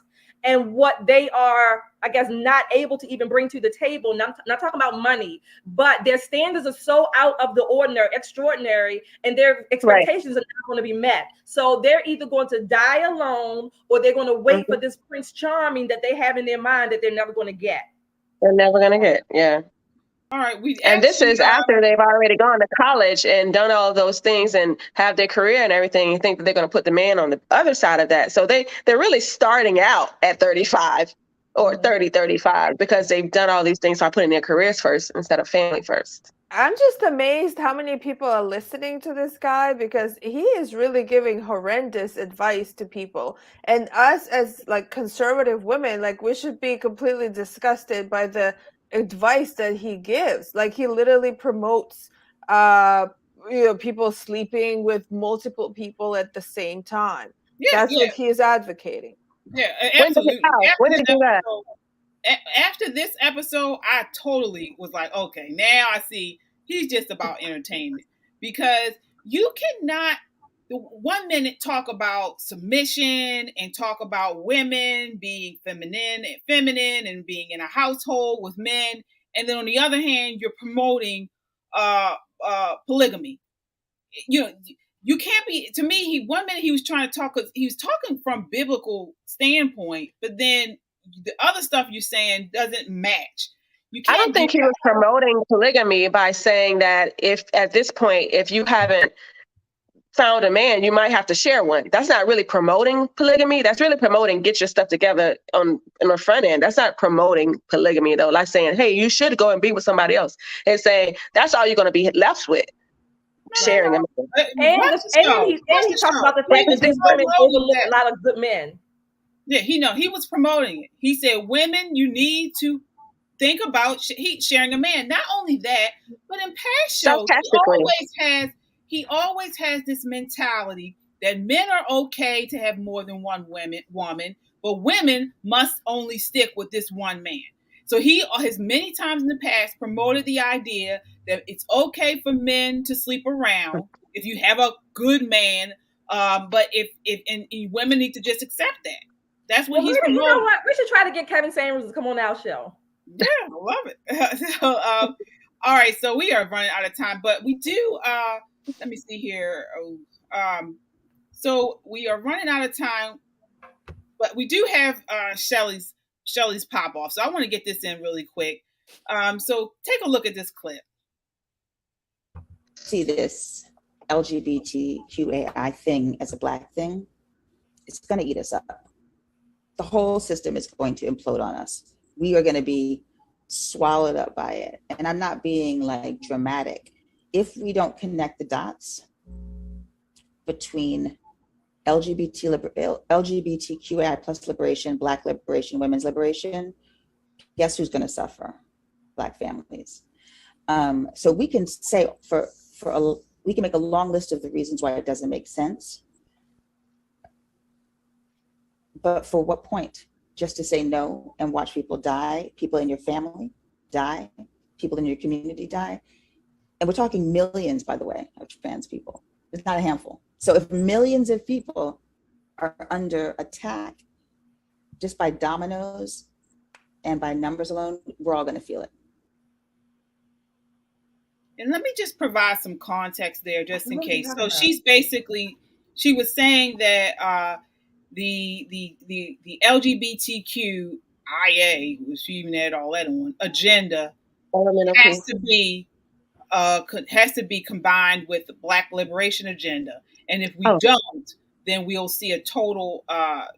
Speaker 2: and what they are, I guess, not able to even bring to the table. Not talking about money, but their standards are so out of the ordinary, extraordinary, and their expectations are not going to be met. So they're either going to die alone or they're going to wait for this Prince Charming that they have in their mind that they're never going to get.
Speaker 7: They're never going to get, yeah.
Speaker 1: All right.
Speaker 7: And this is after they've already gone to college and done all of those things and have their career and everything. You think that they're going to put the man on the other side of that. So they're really starting out at 35 or 35 because they've done all these things by putting their careers first instead of family first.
Speaker 3: I'm just amazed how many people are listening to this guy because he is really giving horrendous advice to people. And us as like conservative women, like we should be completely disgusted by the advice that he gives. Like he literally promotes people sleeping with multiple people at the same time. That's what he is advocating.
Speaker 1: Yeah, absolutely. When did he do that? After this episode, I totally was like, okay, now I see he's just about entertainment, because you cannot the 1 minute talk about submission and talk about women being feminine and being in a household with men, and then on the other hand, you're promoting polygamy. You can't be. To me, 1 minute he was trying to talk. He was talking from biblical standpoint, but then the other stuff you're saying doesn't match.
Speaker 7: I don't think he was promoting polygamy by saying that if at this point, if you haven't found a man, you might have to share one. That's not really promoting polygamy. That's really promoting get your stuff together on the front end. That's not promoting polygamy though. Like saying, hey, you should go and be with somebody else. It's saying that's all you're going to be left with. Sharing them.
Speaker 2: And he talked about the fact that these women overlook a lot of good men.
Speaker 1: Yeah, he was promoting it. He said, women, you need to think about sharing a man. Not only that, but in past shows, he always has this mentality that men are okay to have more than one woman, but women must only stick with this one man. So he has many times in the past promoted the idea that it's okay for men to sleep around if you have a good man, but if women need to just accept that. That's what he's promoting.
Speaker 2: You know what? We should try to get Kevin Samuels to come on our show.
Speaker 1: Yeah, I love it. So, all right, so we are running out of time, but we do. Let me see here. So we are running out of time, but we do have Shelly's pop off. So I want to get this in really quick. So take a look at this clip.
Speaker 9: See this LGBTQAI thing as a Black thing, it's going to eat us up. The whole system is going to implode on us. We are going to be swallowed up by it. And I'm not being like dramatic. If we don't connect the dots between LGBTQAI plus liberation, Black liberation, women's liberation, guess who's going to suffer? Black families. So we can say we can make a long list of the reasons why it doesn't make sense. But for what point? Just to say no and watch people die, people in your family die, people in your community die. And we're talking millions, by the way, of trans people. It's not a handful. So if millions of people are under attack just by dominoes and by numbers alone, we're all going to feel it.
Speaker 1: And let me just provide some context there just in case. So she was saying that the LGBTQIA, which she even had all that on, agenda has to be combined with the Black liberation agenda. And if we don't, then we'll see a total, I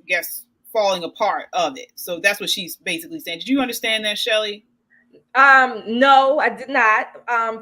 Speaker 1: guess, falling apart of it. So that's what she's basically saying. Did you understand that, Shelly?
Speaker 2: No, I did not.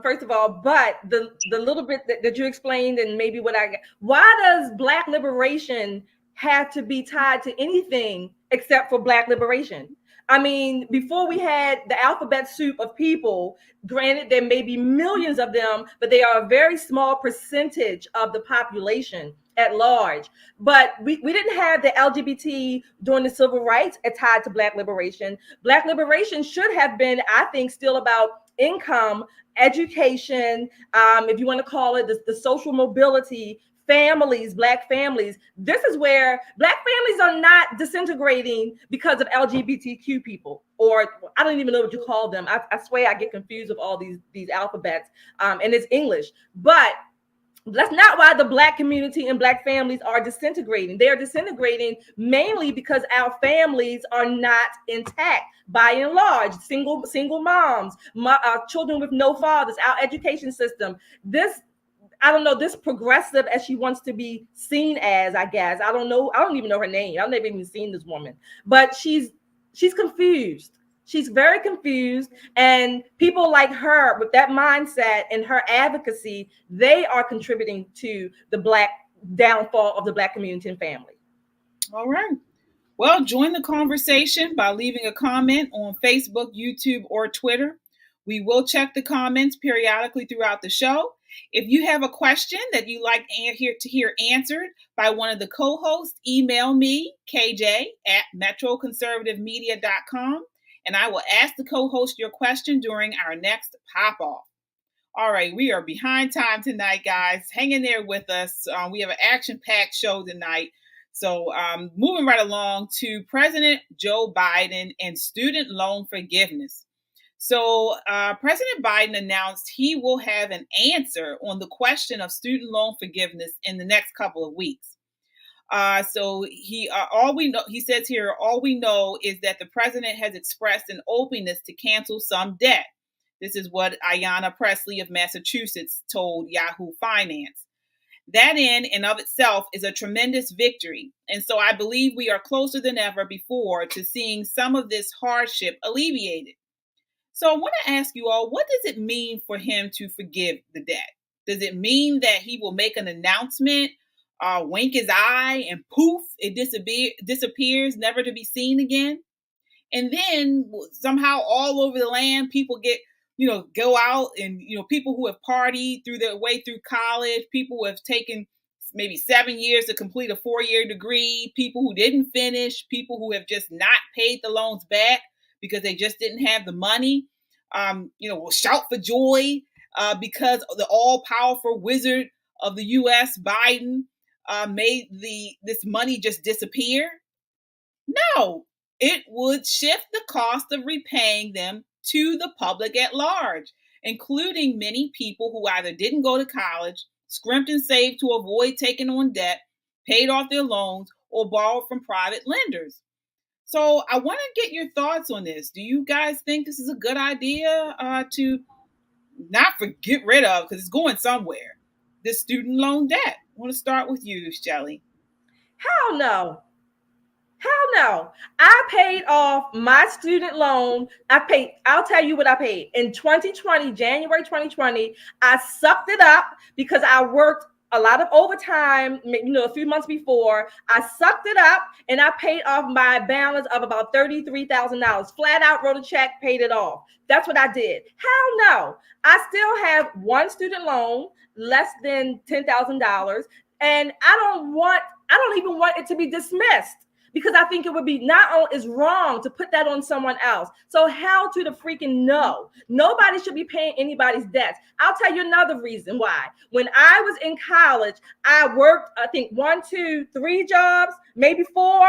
Speaker 2: First of all, but the little bit that you explained and maybe why does Black liberation have to be tied to anything except for Black liberation? I mean, before we had the alphabet soup of people, granted there may be millions of them, but they are a very small percentage of the population at large. But we didn't have the LGBT during the civil rights tied to Black liberation. Black liberation should have been, I think, still about income, education, if you want to call it the social mobility, families, Black families. This is where Black families are not disintegrating because of LGBTQ people, or I don't even know what you call them. I swear I get confused with all these alphabets, and it's English. But that's not why the Black community and Black families are disintegrating. They are disintegrating mainly because our families are not intact by and large. Single moms, children with no fathers, our education system. I don't know, this progressive as she wants to be seen as, I guess. I don't know. I don't even know her name. I've never even seen this woman. But she's confused. She's very confused. And people like her with that mindset and her advocacy, they are contributing to the Black downfall of the Black community and family.
Speaker 1: All right. Well, join the conversation by leaving a comment on Facebook, YouTube, or Twitter. We will check the comments periodically throughout the show. If you have a question that you'd like to hear answered by one of the co-hosts, email me, kj@metroconservativemedia.com, and I will ask the co-host your question during our next pop-off. All right, we are behind time tonight, guys. Hang in there with us. We have an action-packed show tonight. So moving right along to President Joe Biden and student loan forgiveness. So President Biden announced he will have an answer on the question of student loan forgiveness in the next couple of weeks. So all we know, he says here, all we know is that the president has expressed an openness to cancel some debt. This is what Yana Presley of Massachusetts told Yahoo Finance. That in and of itself is a tremendous victory. And so I believe we are closer than ever before to seeing some of this hardship alleviated. So I want to ask you all, what does it mean for him to forgive the debt? Does it mean that he will make an announcement, wink his eye, and poof, it disappears, never to be seen again? And then somehow all over the land, people go out and, people who have partied through their way through college, people who have taken maybe 7 years to complete a 4-year degree, people who didn't finish, people who have just not paid the loans back because they just didn't have the money, will shout for joy because the all-powerful wizard of the U.S., Biden, made this money just disappear. No, it would shift the cost of repaying them to the public at large, including many people who either didn't go to college, scrimped and saved to avoid taking on debt, paid off their loans, or borrowed from private lenders. So I want to get your thoughts on this. Do you guys think this is a good idea to not get rid of, because it's going somewhere, this student loan debt? I want to start with you, Shelly.
Speaker 2: Hell no. Hell no. I paid off my student loan. I'll tell you what I paid. In 2020, January 2020, I sucked it up because I worked a lot of overtime, a few months before. I sucked it up and I paid off my balance of about $33,000. Flat out wrote a check, paid it off. That's what I did. Hell no. I still have one student loan, less than $10,000. And I don't even want it to be dismissed, because I think it would be not only is wrong to put that on someone else. So hell to the freaking no. Nobody should be paying anybody's debts. I'll tell you another reason why. When I was in college, I worked, I think 1, 2, 3 jobs, maybe 4.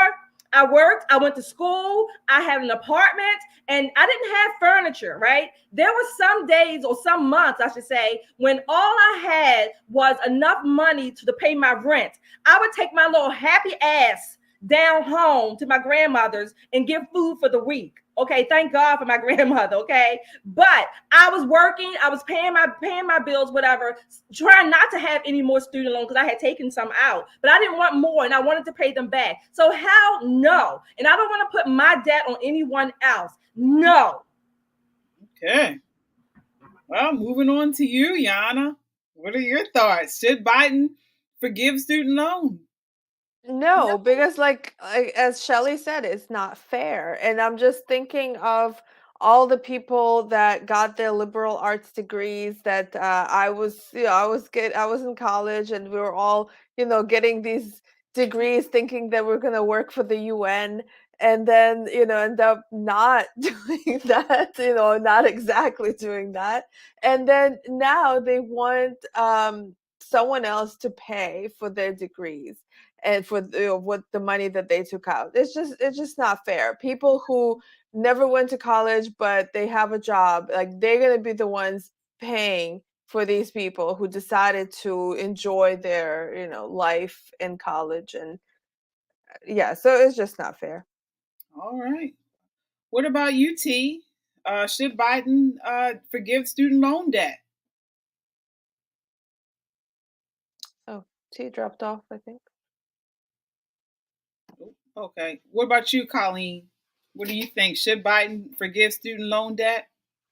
Speaker 2: I worked, I went to school, I had an apartment, and I didn't have furniture, right? There were some days or some months, I should say, when all I had was enough money to pay my rent. I would take my little happy ass down home to my grandmother's and give food for the week. Okay, thank God for my grandmother. Okay, but I was working, I was paying my bills, whatever, trying not to have any more student loans because I had taken some out, but I didn't want more and I wanted to pay them back. So hell no, and I don't want to put my debt on anyone else. No.
Speaker 1: Okay. Well, moving on to you, Yana. What are your thoughts? Should Biden forgive student loans?
Speaker 3: No, because like as Shelly said, it's not fair. And I'm just thinking of all the people that got their liberal arts degrees that I was in college and we were all, getting these degrees thinking that we're going to work for the UN, and then, end up not doing that, not exactly doing that. And then now they want someone else to pay for their degrees and for what the money that they took out. It's just not fair. People who never went to college but they have a job, like they're going to be the ones paying for these people who decided to enjoy their life in college. And yeah, so it's just not fair.
Speaker 1: All right. What about you, T? Should Biden forgive student loan debt?
Speaker 3: Oh, T dropped off, I think.
Speaker 1: Okay. What about you, Colleen? What do you think? Should Biden forgive student loan debt?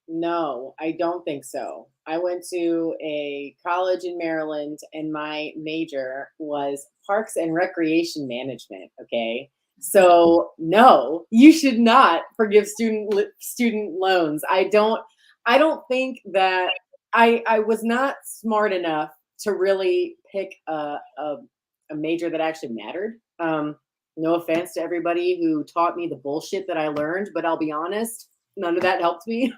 Speaker 8: No, I don't think so. I went to a college in Maryland and my major was parks and recreation management. Okay. So no, you should not forgive student loans. I don't think that I was not smart enough to really pick a major that actually mattered. No offense to everybody who taught me the bullshit that I learned, but I'll be honest, None of that helped me.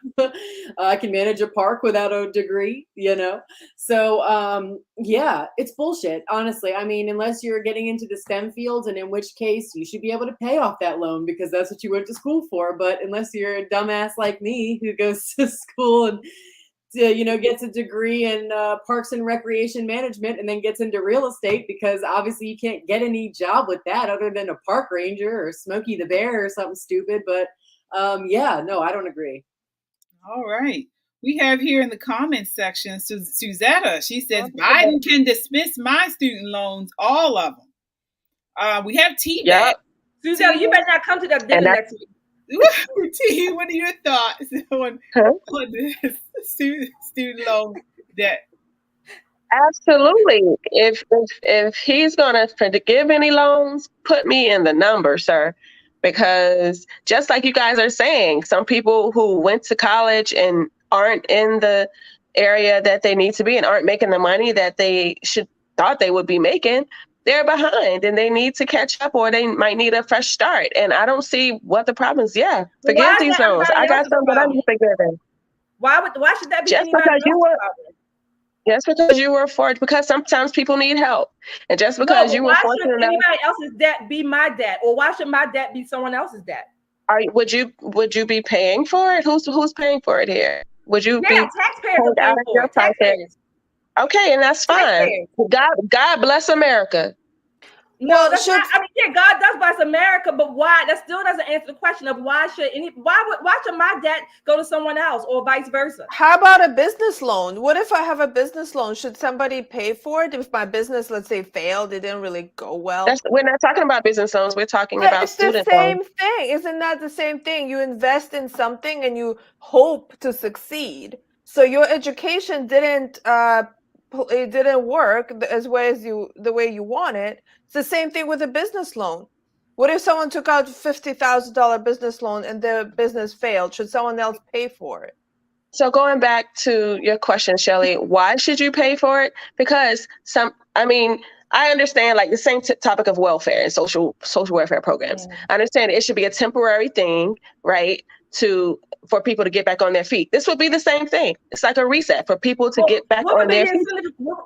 Speaker 8: I can manage a park without a degree, So yeah, it's bullshit, honestly. I mean, unless you're getting into the STEM fields, and in which case you should be able to pay off that loan because that's what you went to school for. But unless you're a dumbass like me who goes to school and gets a degree in parks and recreation management and then gets into real estate, because obviously you can't get any job with that other than a park ranger or Smokey the Bear or something stupid. But yeah, no, I don't agree.
Speaker 1: All right. We have here in the comments section, Suzetta. She says, Biden can dismiss my student loans, all of them. We have T.
Speaker 7: Yep.
Speaker 2: Suzetta, you better not come to that dinner next week.
Speaker 1: T, what are your thoughts on this student loan debt?
Speaker 7: Absolutely. If he's going to give any loans, put me in the number, sir. Because just like you guys are saying, some people who went to college and aren't in the area that they need to be and aren't making the money that they thought they would be making, they're behind and they need to catch up, or they might need a fresh start. And I don't see what the problem is. Yeah, forgive these loans. I got some that I'm forgiving.
Speaker 2: Why should that be
Speaker 7: just because you were? Just because you were fortunate, because sometimes people need help, and just because you were fortunate enough.
Speaker 2: Why should anybody else's debt be my debt, or why should my debt be someone else's debt?
Speaker 7: Would you be paying for it? Who's paying for it here? Would you be
Speaker 2: taxpayers out of your
Speaker 7: taxpayers? Okay, and that's fine. God bless America.
Speaker 2: No, that's not. I mean, yeah, God does bless America, but why? That still doesn't answer the question of why should my debt go to someone else, or vice versa?
Speaker 3: How about a business loan? What if I have a business loan? Should somebody pay for it if my business, let's say, failed? It didn't really go well.
Speaker 7: We're not talking about business loans. We're talking about student loans.
Speaker 3: It's the same thing. Isn't that the same thing? You invest in something and you hope to succeed. So your education didn't work the way you want it. It's the same thing with a business loan. What if someone took out a $50,000 business loan and their business failed? Should someone else pay for it?
Speaker 7: So going back to your question, Shelly, why should you pay for it? Because I understand like the same topic of welfare and social welfare programs. I understand it should be a temporary thing, right? For people to get back on their feet. This would be the same thing. It's like a reset for people to get back on their feet.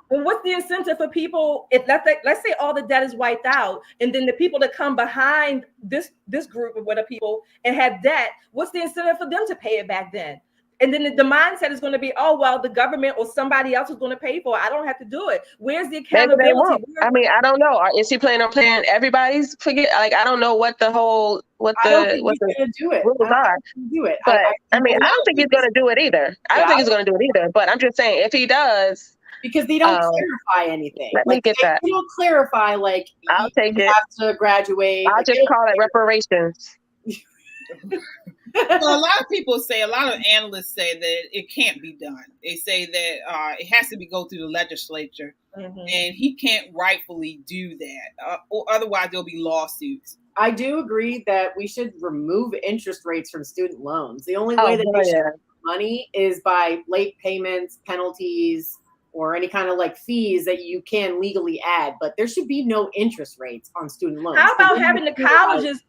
Speaker 2: What's the incentive for people? If let's say all the debt is wiped out, and then the people that come behind this group of other people and have debt, what's the incentive for them to pay it back then? And then the mindset is going to be, oh, well, the government or somebody else is going to pay for it. I don't have to do it. Where's the accountability?
Speaker 7: I don't know. Is he planning on paying everybody's? I don't know what the rules are.
Speaker 8: I don't think he's going to do it.
Speaker 7: But I don't think he's going to do it either. I don't think he's going to do it either. But I'm just saying, if he does,
Speaker 8: because they don't clarify anything.
Speaker 7: Let me get that.
Speaker 8: They don't clarify
Speaker 7: I'll take it.
Speaker 8: Have to graduate.
Speaker 7: I'll just call it reparations.
Speaker 1: Well, a lot of analysts say that it can't be done. They say that it has to go through the legislature, and he can't rightfully do that, or otherwise there'll be lawsuits.
Speaker 8: I do agree that we should remove interest rates from student loans. The only way that they should make money is by late payments, penalties, or any kind of fees that you can legally add. But there should be no interest rates on student loans.
Speaker 2: How about having the colleges?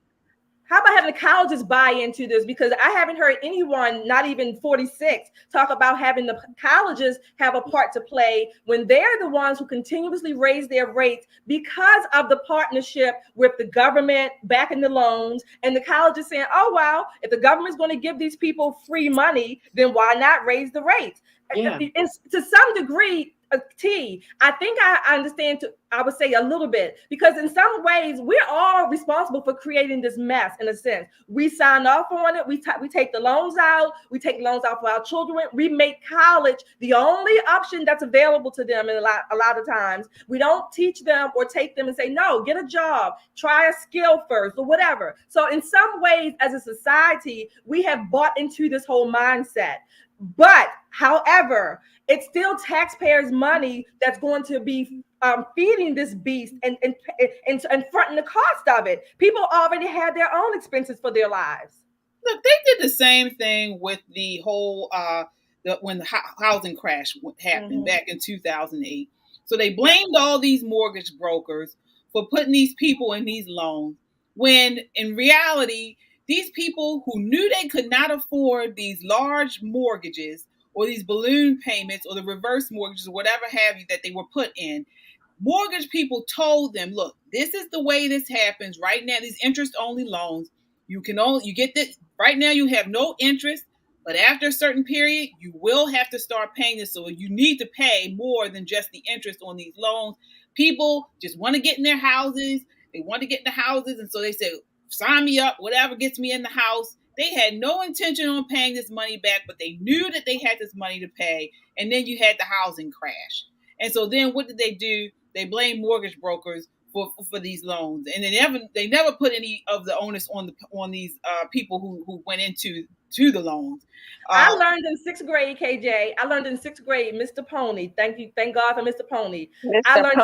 Speaker 2: How about having the colleges buy into this? Because I haven't heard anyone, not even 46, talk about having the colleges have a part to play when they're the ones who continuously raise their rates because of the partnership with the government backing the loans, and the colleges saying, oh, wow, if the government's going to give these people free money, then why not raise the rates? Yeah. To some degree, T, I think I understand, I would say a little bit, because in some ways we're all responsible for creating this mess. In a sense, we sign off on it. We take the loans out. We take loans out for our children. We make college the only option that's available to them. And a lot of times we don't teach them or take them and say, no, get a job, try a skill first or whatever. So in some ways, as a society, we have bought into this whole mindset. But however, it's still taxpayers' money that's going to be feeding this beast and fronting the cost of it. People already had their own expenses for their lives.
Speaker 1: Look, they did the same thing with the whole when the housing crash happened back in 2008. So they blamed all these mortgage brokers for putting these people in these loans, when in reality, these people who knew they could not afford these large mortgages or these balloon payments or the reverse mortgages or whatever have you that they were put in, mortgage people told them, look, this is the way this happens right now. These interest-only loans, you get this right now. You have no interest, but after a certain period, you will have to start paying this. So you need to pay more than just the interest on these loans. People just want to get in their houses. They want to get in the houses, and so they say, sign me up, whatever gets me in the house. They had no intention on paying this money back, but they knew that they had this money to pay. And then you had the housing crash. And so then what did they do? They blamed mortgage brokers for these loans, and they never put any of the onus on these people who went into the loans.
Speaker 2: I learned in 6th grade, KJ. I learned in 6th grade, Mr. Pony. Thank God for Mr. Pony. I learned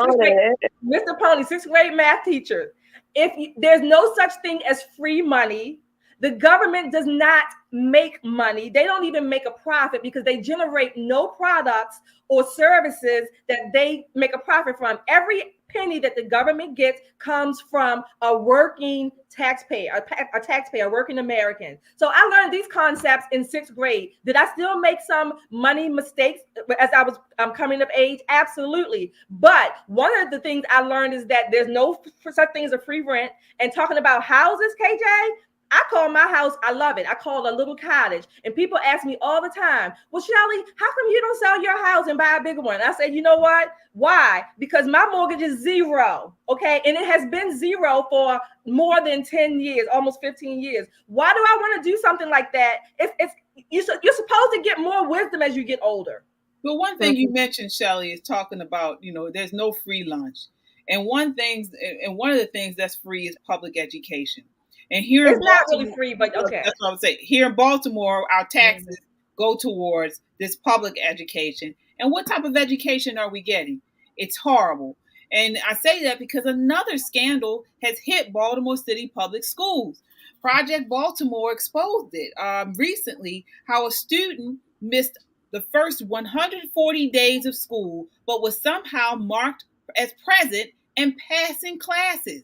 Speaker 2: Mr. Pony, 6th grade math teacher. There's no such thing as free money. The government does not make money. They don't even make a profit because they generate no products or services that they make a profit from. Every penny that the government gets comes from a working taxpayer, a working American. So I learned these concepts in 6th grade. Did I still make some money mistakes as I was coming of age? Absolutely. But one of the things I learned is that there's no such thing as a free rent. And talking about houses, KJ, I call my house, I love it. I call it a little cottage. And people ask me all the time, well, Shelly, how come you don't sell your house and buy a bigger one? I say, you know what? Why? Because my mortgage is 0. Okay. And it has been 0 for more than 10 years, almost 15 years. Why do I want to do something like that? You're supposed to get more wisdom as you get older.
Speaker 1: Well, one thing you mentioned, Shelly, is talking about, there's no free lunch. And one of the things that's free is public education. And here
Speaker 2: it's not really free, but okay.
Speaker 1: That's what I would say. Here in Baltimore, our taxes go towards this public education. And what type of education are we getting? It's horrible. And I say that because another scandal has hit Baltimore City Public Schools. Project Baltimore exposed it recently, how a student missed the first 140 days of school, but was somehow marked as present and passing classes.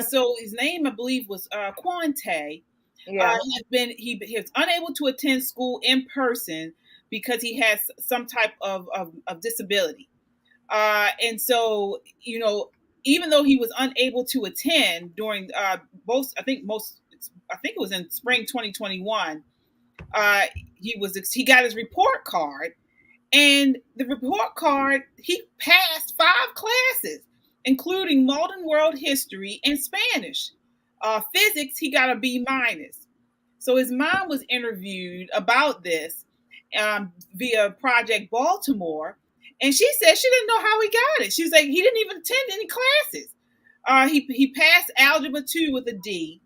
Speaker 1: So his name, I believe, was Quante.
Speaker 2: Yeah.
Speaker 1: He was unable to attend school in person because he has some type of disability. And so, even though he was unable to attend during I think it was in spring 2021, he got his report card, and the report card, he passed 5 classes, including modern world history and Spanish. Physics, he got a B-. So his mom was interviewed about this via Project Baltimore, and she said she didn't know how he got it. She was like, he didn't even attend any classes. He passed Algebra 2 with a D,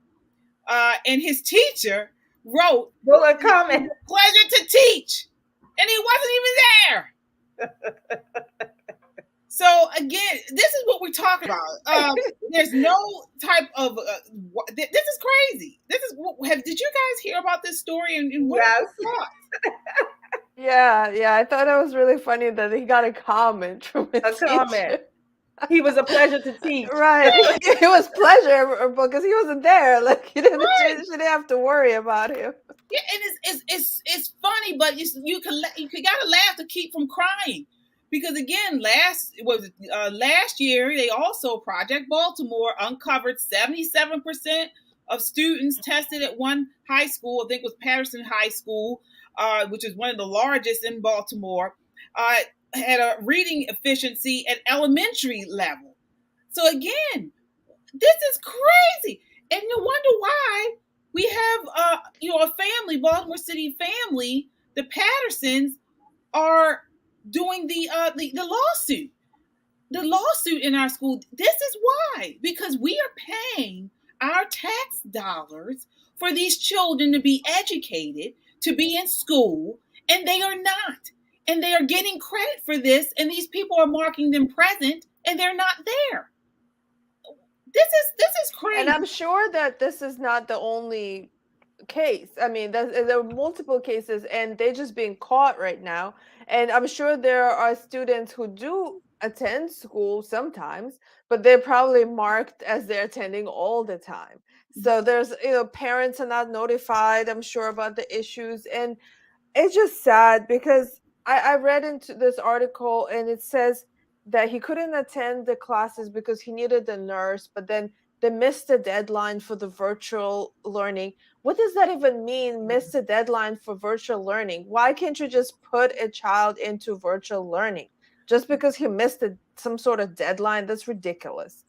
Speaker 1: and his teacher wrote,
Speaker 2: "Bullet comment.
Speaker 1: Pleasure to teach," and he wasn't even there. So again, this is what we're talking about. There's no type of. This is crazy. Did you guys hear about this story? And what
Speaker 2: yes.
Speaker 3: Yeah. I thought it was really funny that he got a comment from his teacher.
Speaker 2: He was a pleasure to teach.
Speaker 3: Right. It was pleasure because he wasn't there. Like she didn't have to worry about him.
Speaker 1: Yeah, and it's funny, but you gotta laugh to keep from crying. Because again, last year, they also, Project Baltimore, uncovered 77% of students tested at one high school, I think it was Patterson High School, which is one of the largest in Baltimore, had a reading efficiency at elementary level. So again, this is crazy. And you wonder why we have a family, Baltimore City family, the Pattersons are doing the lawsuit. The lawsuit in our school. This is why. Because we are paying our tax dollars for these children to be educated, to be in school, and they are not. And they are getting credit for this, and these people are marking them present, and they're not there. This is crazy.
Speaker 3: And I'm sure that this is not the only case. I mean, there are multiple cases, and they're just being caught right now. And I'm sure there are students who do attend school sometimes, but they're probably marked as they're attending all the time. So there's, parents are not notified, I'm sure, about the issues. And it's just sad because I read into this article and it says that he couldn't attend the classes because he needed a nurse, but then they missed the deadline for the virtual learning. What does that even mean, miss the deadline for virtual learning? Why can't you just put a child into virtual learning? Just because he missed some sort of deadline? That's ridiculous.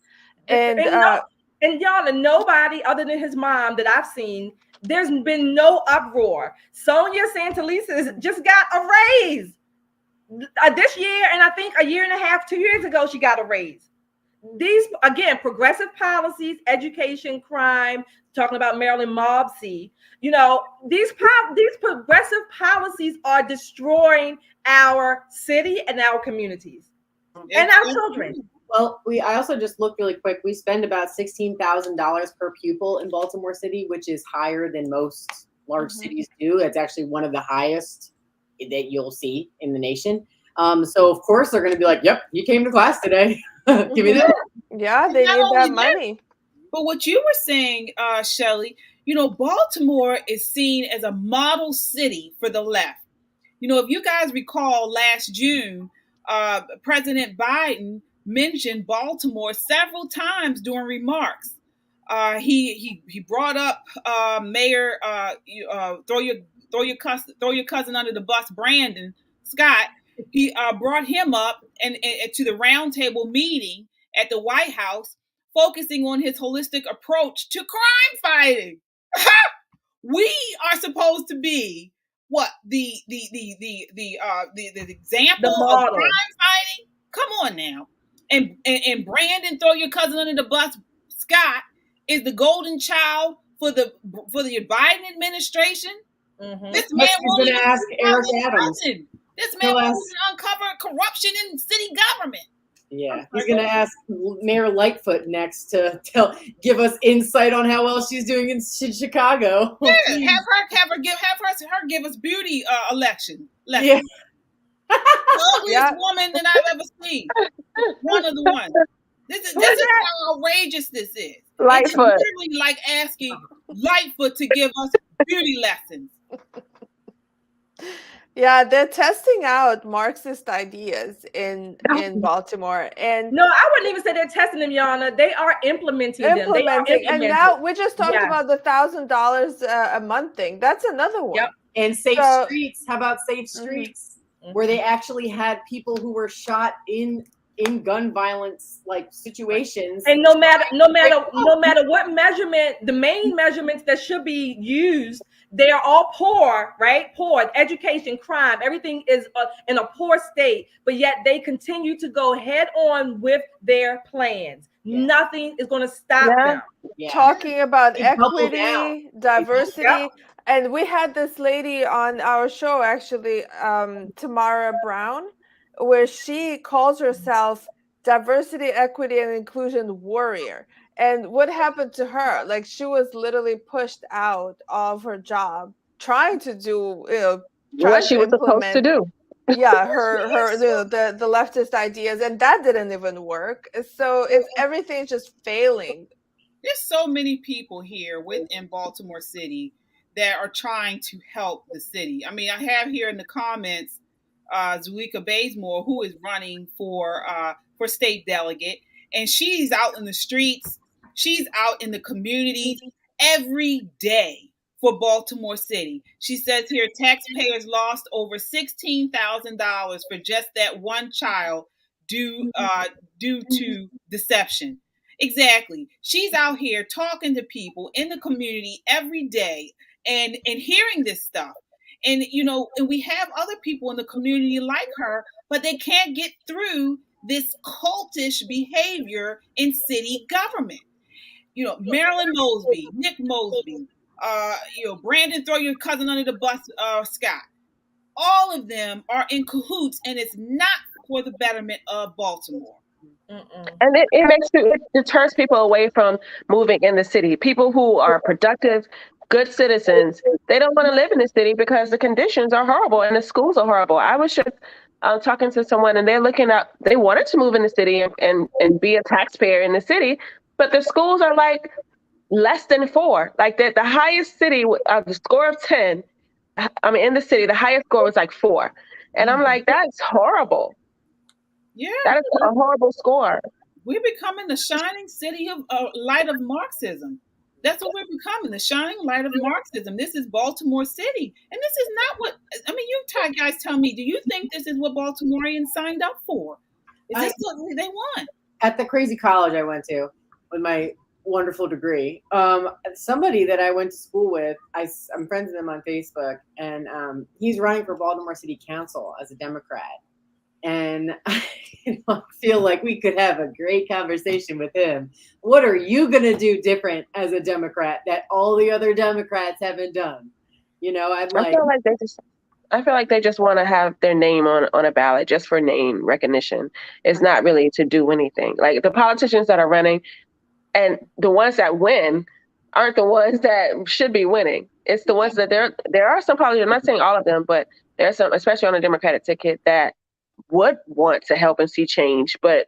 Speaker 3: And
Speaker 2: y'all, nobody other than his mom that I've seen, there's been no uproar. Sonia Santelises just got a raise this year, and I think a year and a half, 2 years ago, she got a raise. These, again, progressive policies, education, crime, talking about Marilyn Mobsey, these progressive policies are destroying our city and our communities and our children.
Speaker 8: Well, I also just looked really quick. We spend about $16,000 per pupil in Baltimore City, which is higher than most large cities do. It's actually one of the highest that you'll see in the nation. So of course they're going to be like, "Yep, you came to class today. Give me that."
Speaker 3: Yeah, they need that money.
Speaker 1: But what you were saying, Shelly, Baltimore is seen as a model city for the left. If you guys recall, last June, President Biden mentioned Baltimore several times during remarks. He brought up Mayor throw your cousin under the bus, Brandon Scott. He brought him up and to the roundtable meeting at the White House, focusing on his holistic approach to crime fighting. We are supposed to be what the example of crime fighting. Come on now. And Brandon, throw your cousin under the bus, Scott, is the golden child for the Biden administration. This man
Speaker 8: is going to ask Eric Adams.
Speaker 1: This man wants to uncover corruption in city government.
Speaker 8: Yeah, he's going to ask Mayor Lightfoot next to give us insight on how well she's doing in Chicago.
Speaker 1: Yeah, have her give us beauty election.
Speaker 8: Yeah.
Speaker 1: The ugliest woman that I've ever seen. One of the ones. This is how outrageous this is.
Speaker 7: Lightfoot.
Speaker 1: It's literally like asking Lightfoot to give us beauty lessons.
Speaker 3: Yeah, they're testing out Marxist ideas in Baltimore, and
Speaker 2: no, I wouldn't even say they're testing them, Yana. They are implementing them. They are implementing.
Speaker 3: And now we just talked about the $1,000 a month thing. That's another one.
Speaker 2: Yep.
Speaker 8: And safe streets. How about safe streets, where they actually had people who were shot in gun violence situations,
Speaker 2: and no matter what measurement, the main measurements that should be used, they are all poor, right? Poor, education, crime, everything is in a poor state, but yet they continue to go head on with their plans. Nothing is going to stop them.
Speaker 3: Talking about equity, diversity. And we had this lady on our show, actually, Tamara Brown, where she calls herself diversity, equity, and inclusion warrior. And what happened to her? She was literally pushed out of her job, trying to do,
Speaker 7: what she was supposed to do.
Speaker 3: Yeah, her the leftist ideas, and that didn't even work. So if everything's just failing.
Speaker 1: There's so many people here within Baltimore City that are trying to help the city. I mean, I have here in the comments Zuleika Bazemore, who is running for state delegate, and she's out in the streets. She's out in the communities every day for Baltimore City. She says here taxpayers lost over $16,000 for just that one child due to deception. Exactly. She's out here talking to people in the community every day and hearing this stuff. And, and we have other people in the community like her, but they can't get through this cultish behavior in city government. Marilyn Mosby, Nick Mosby, Brandon, throw your cousin under the bus, Scott. All of them are in cahoots, and it's not for the betterment of Baltimore.
Speaker 7: And it deters people away from moving in the city. People who are productive, good citizens, they don't want to live in the city because the conditions are horrible and the schools are horrible. I was just talking to someone, and they're looking up. They wanted to move in the city and be a taxpayer in the city, but the schools are like less than 4. Like the highest city, the score of 10. I mean, in the city, the highest score was like 4, and I'm like, that's horrible.
Speaker 1: Yeah,
Speaker 7: that is a horrible score.
Speaker 1: We're becoming the shining city of light of Marxism. That's what we're becoming, the shining light of Marxism. This is Baltimore City. And this is not what, I mean, you guys tell me, do you think this is what Baltimoreans signed up for? Is this what they want?
Speaker 8: At the crazy college I went to with my wonderful degree, somebody that I went to school with, I'm friends with him on Facebook, and he's running for Baltimore City Council as a Democrat. And I feel like we could have a great conversation with him. What are you going to do different as a Democrat that all the other Democrats haven't done? You know, I feel
Speaker 7: like they just want to have their name on a ballot just for name recognition. It's not really to do anything. Like the politicians that are running and the ones that win aren't the ones that should be winning. It's the ones that there are some politicians, I'm not saying all of them, but there are some, especially on the Democratic ticket, that would want to help and see change, but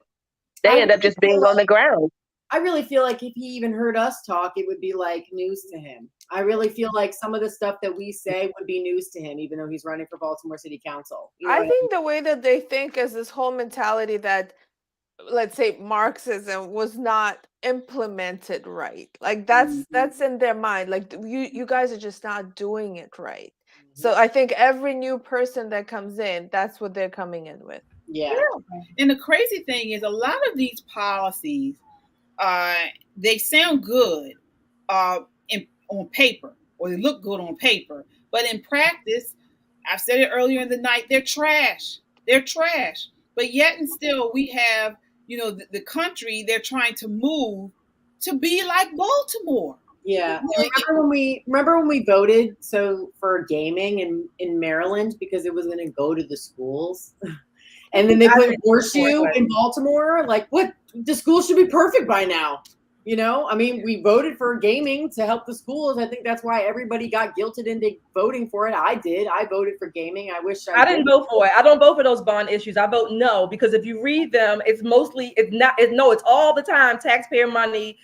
Speaker 7: they end up just being on the ground.
Speaker 8: I really feel like if he even heard us talk, it would be like news to him. I really feel like some of the stuff that we say would be news to him, even though he's running for Baltimore City Council. You know
Speaker 3: I think the way that they think is this whole mentality that, let's say, Marxism was not implemented right. Like that's in their mind. Like you guys are just not doing it right. So I think every new person that comes in, that's what they're coming in with.
Speaker 8: Yeah.
Speaker 1: And the crazy thing is, a lot of these policies, they sound good on paper, or they look good on paper, but in practice, I've said it earlier in the night, they're trash. They're trash. But yet and still, we have, the country they're trying to move to be like Baltimore.
Speaker 8: Yeah. Remember when we voted for gaming in Maryland because it was going to go to the schools? And then they put horseshoe in Baltimore. Like, what? The schools should be perfect by now. I mean, we voted for gaming to help the schools. I think that's why everybody got guilted into voting for it. I did. I voted for gaming. I wish I
Speaker 2: didn't vote for it. I don't vote for those bond issues. I vote no, because if you read them, it's all the time taxpayer money,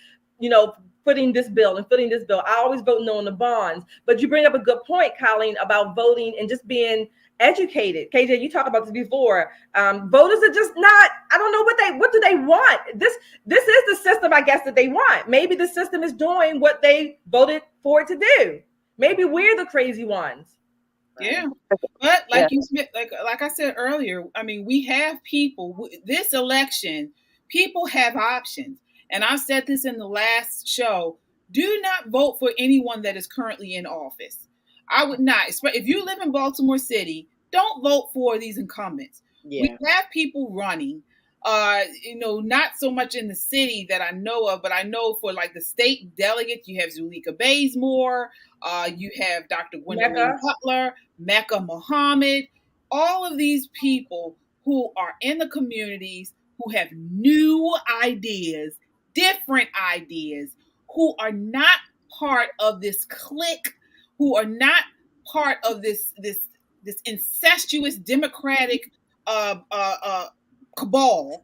Speaker 2: footing this bill and footing this bill. I always vote no on the bonds. But you bring up a good point, Colleen, about voting and just being educated. KJ, you talked about this before. Voters are just not, I don't know what do they want? This is the system, I guess, that they want. Maybe the system is doing what they voted for it to do. Maybe we're the crazy ones.
Speaker 1: Yeah. But like I said earlier, I mean, we have people, this election, people have options. And I said this in the last show, do not vote for anyone that is currently in office. I would not. If you live in Baltimore City, don't vote for these incumbents. Yeah. We have people running, not so much in the city that I know of, but I know for like the state delegates, you have Zulika Bazemore, you have Dr. Gwendolyn Butler, Mecca Muhammad, all of these people who are in the communities, who have new ideas, different ideas, who are not part of this clique, who are not part of this incestuous democratic cabal.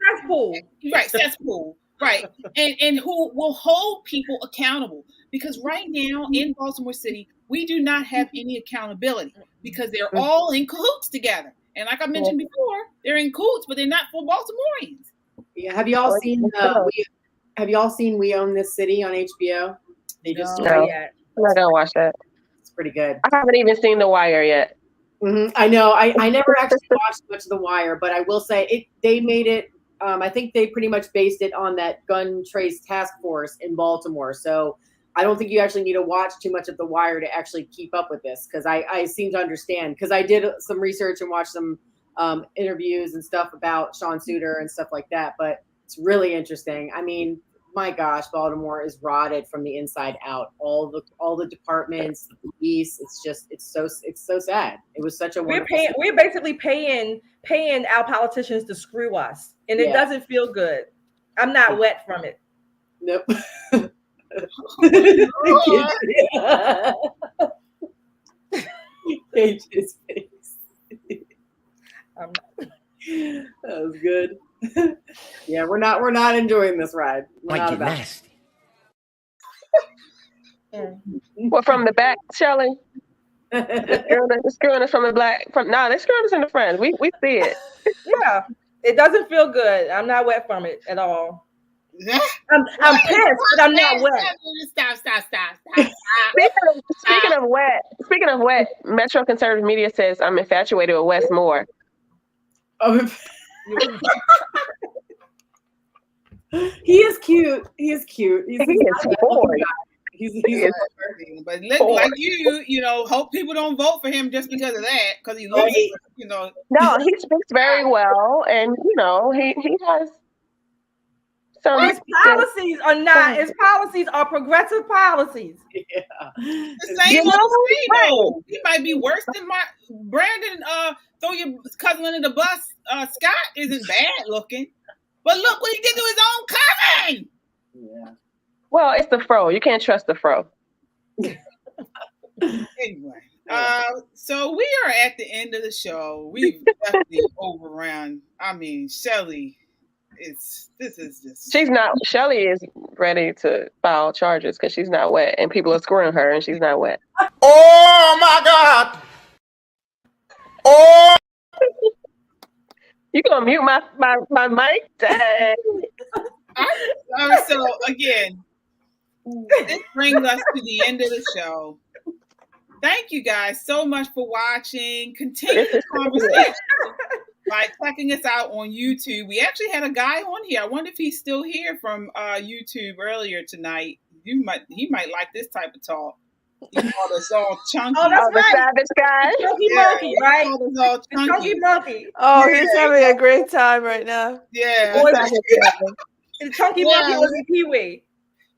Speaker 1: Cesspool. Right. And who will hold people accountable. Because right now in Baltimore City, we do not have any accountability because they're all in cahoots together. And like I mentioned before, they're in cahoots, but they're not for Baltimoreans.
Speaker 8: Yeah. Have y'all seen We Own This City on HBO? They just
Speaker 7: I'm not gonna watch that.
Speaker 8: It's pretty good.
Speaker 7: I haven't even seen The Wire yet.
Speaker 8: Mm-hmm. I know. I never actually watched much of The Wire, but I will say they made it. I think they pretty much based it on that gun trace task force in Baltimore. So I don't think you actually need to watch too much of The Wire to actually keep up with this, because I seem to understand, because I did some research and watched some interviews and stuff about Sean Suiter and stuff like that. But it's really interesting. I mean, my gosh, Baltimore is rotted from the inside out. All the departments, the police. It's so sad. It was such a
Speaker 2: we're basically paying our politicians to screw us, and it doesn't feel good. I'm not wet from it.
Speaker 8: Nope. We're not enjoying this ride. We're not about
Speaker 10: nasty.
Speaker 7: Well, from the back, Shelly. They're screwing us from the back. They're screwing us in the front. We see it.
Speaker 2: Yeah, it doesn't feel good. I'm not wet from it at all. I'm pissed, but I'm not wet.
Speaker 1: Stop.
Speaker 7: Speaking of wet, Metro Conservative Media says I'm infatuated with Wes Moore.
Speaker 8: He is cute. He's bored.
Speaker 1: But like you know, hope people don't vote for him just because of that, because he looks, you know.
Speaker 7: No, he speaks very well, and you know, he has some.
Speaker 2: His policies are not. His policies are progressive policies.
Speaker 8: Yeah.
Speaker 1: The same old. He might be worse than Brandon. Throw your cousin under the bus. Scott isn't bad looking, but look what he did to his own cousin.
Speaker 8: Yeah.
Speaker 1: Well,
Speaker 7: it's the fro. You can't trust the fro.
Speaker 1: Anyway, so we are at the end of the show. We've definitely overrun. I mean, Shelly,
Speaker 7: Shelly is ready to file charges because she's not wet, and people are screwing her, and she's not wet.
Speaker 10: Oh my God! Oh!
Speaker 7: You gonna mute my mic? Dang.
Speaker 1: So again, this brings us to the end of the show. Thank you guys so much for watching. Continue the conversation by checking us out on YouTube. We actually had a guy on here. I wonder if he's still here from YouTube earlier tonight. He might like this type of talk. He called us all chunky.
Speaker 2: Oh, that's
Speaker 7: the savage guy.
Speaker 2: Chunky monkey, right?
Speaker 1: He called us all
Speaker 2: Chunky monkey.
Speaker 3: Oh, he's having a great time right now.
Speaker 1: Yeah.
Speaker 2: The chunky monkey was a Pee-wee.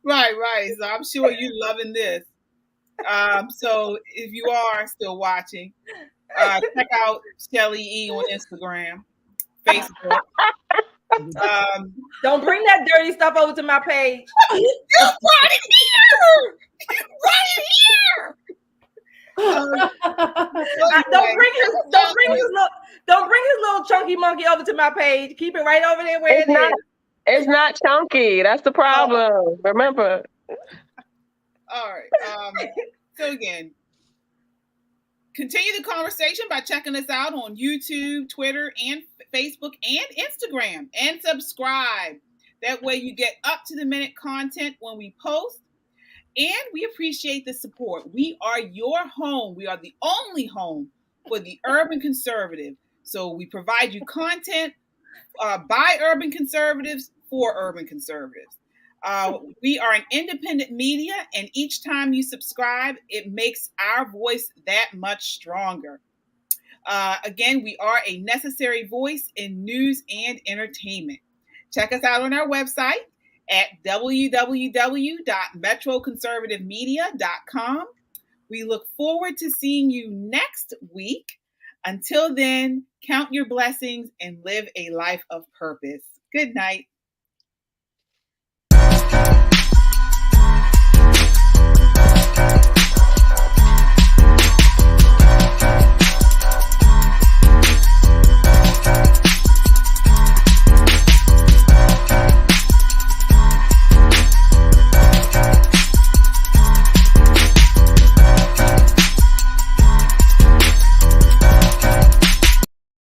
Speaker 1: Right. So I'm sure you're loving this. So if you are still watching, check out Shelly E on Instagram, Facebook.
Speaker 2: Don't bring that dirty stuff over to my page.
Speaker 1: You brought it here.
Speaker 2: Don't bring his little chunky monkey over to my page. Keep it right over there where it is.
Speaker 7: It's not chunky. That's the problem. Remember.
Speaker 1: All right. So again, continue the conversation by checking us out on YouTube, Twitter, and Facebook, and Instagram, and subscribe. That way you get up-to-the-minute content when we post. And we appreciate the support. We are your home. We are the only home for the urban conservative. So we provide you content by urban conservatives for urban conservatives. We are an independent media, and each time you subscribe, it makes our voice that much stronger. Again, we are a necessary voice in news and entertainment. Check us out on our website at www.metroconservativemedia.com. We look forward to seeing you next week. Until then, count your blessings and live a life of purpose. Good night.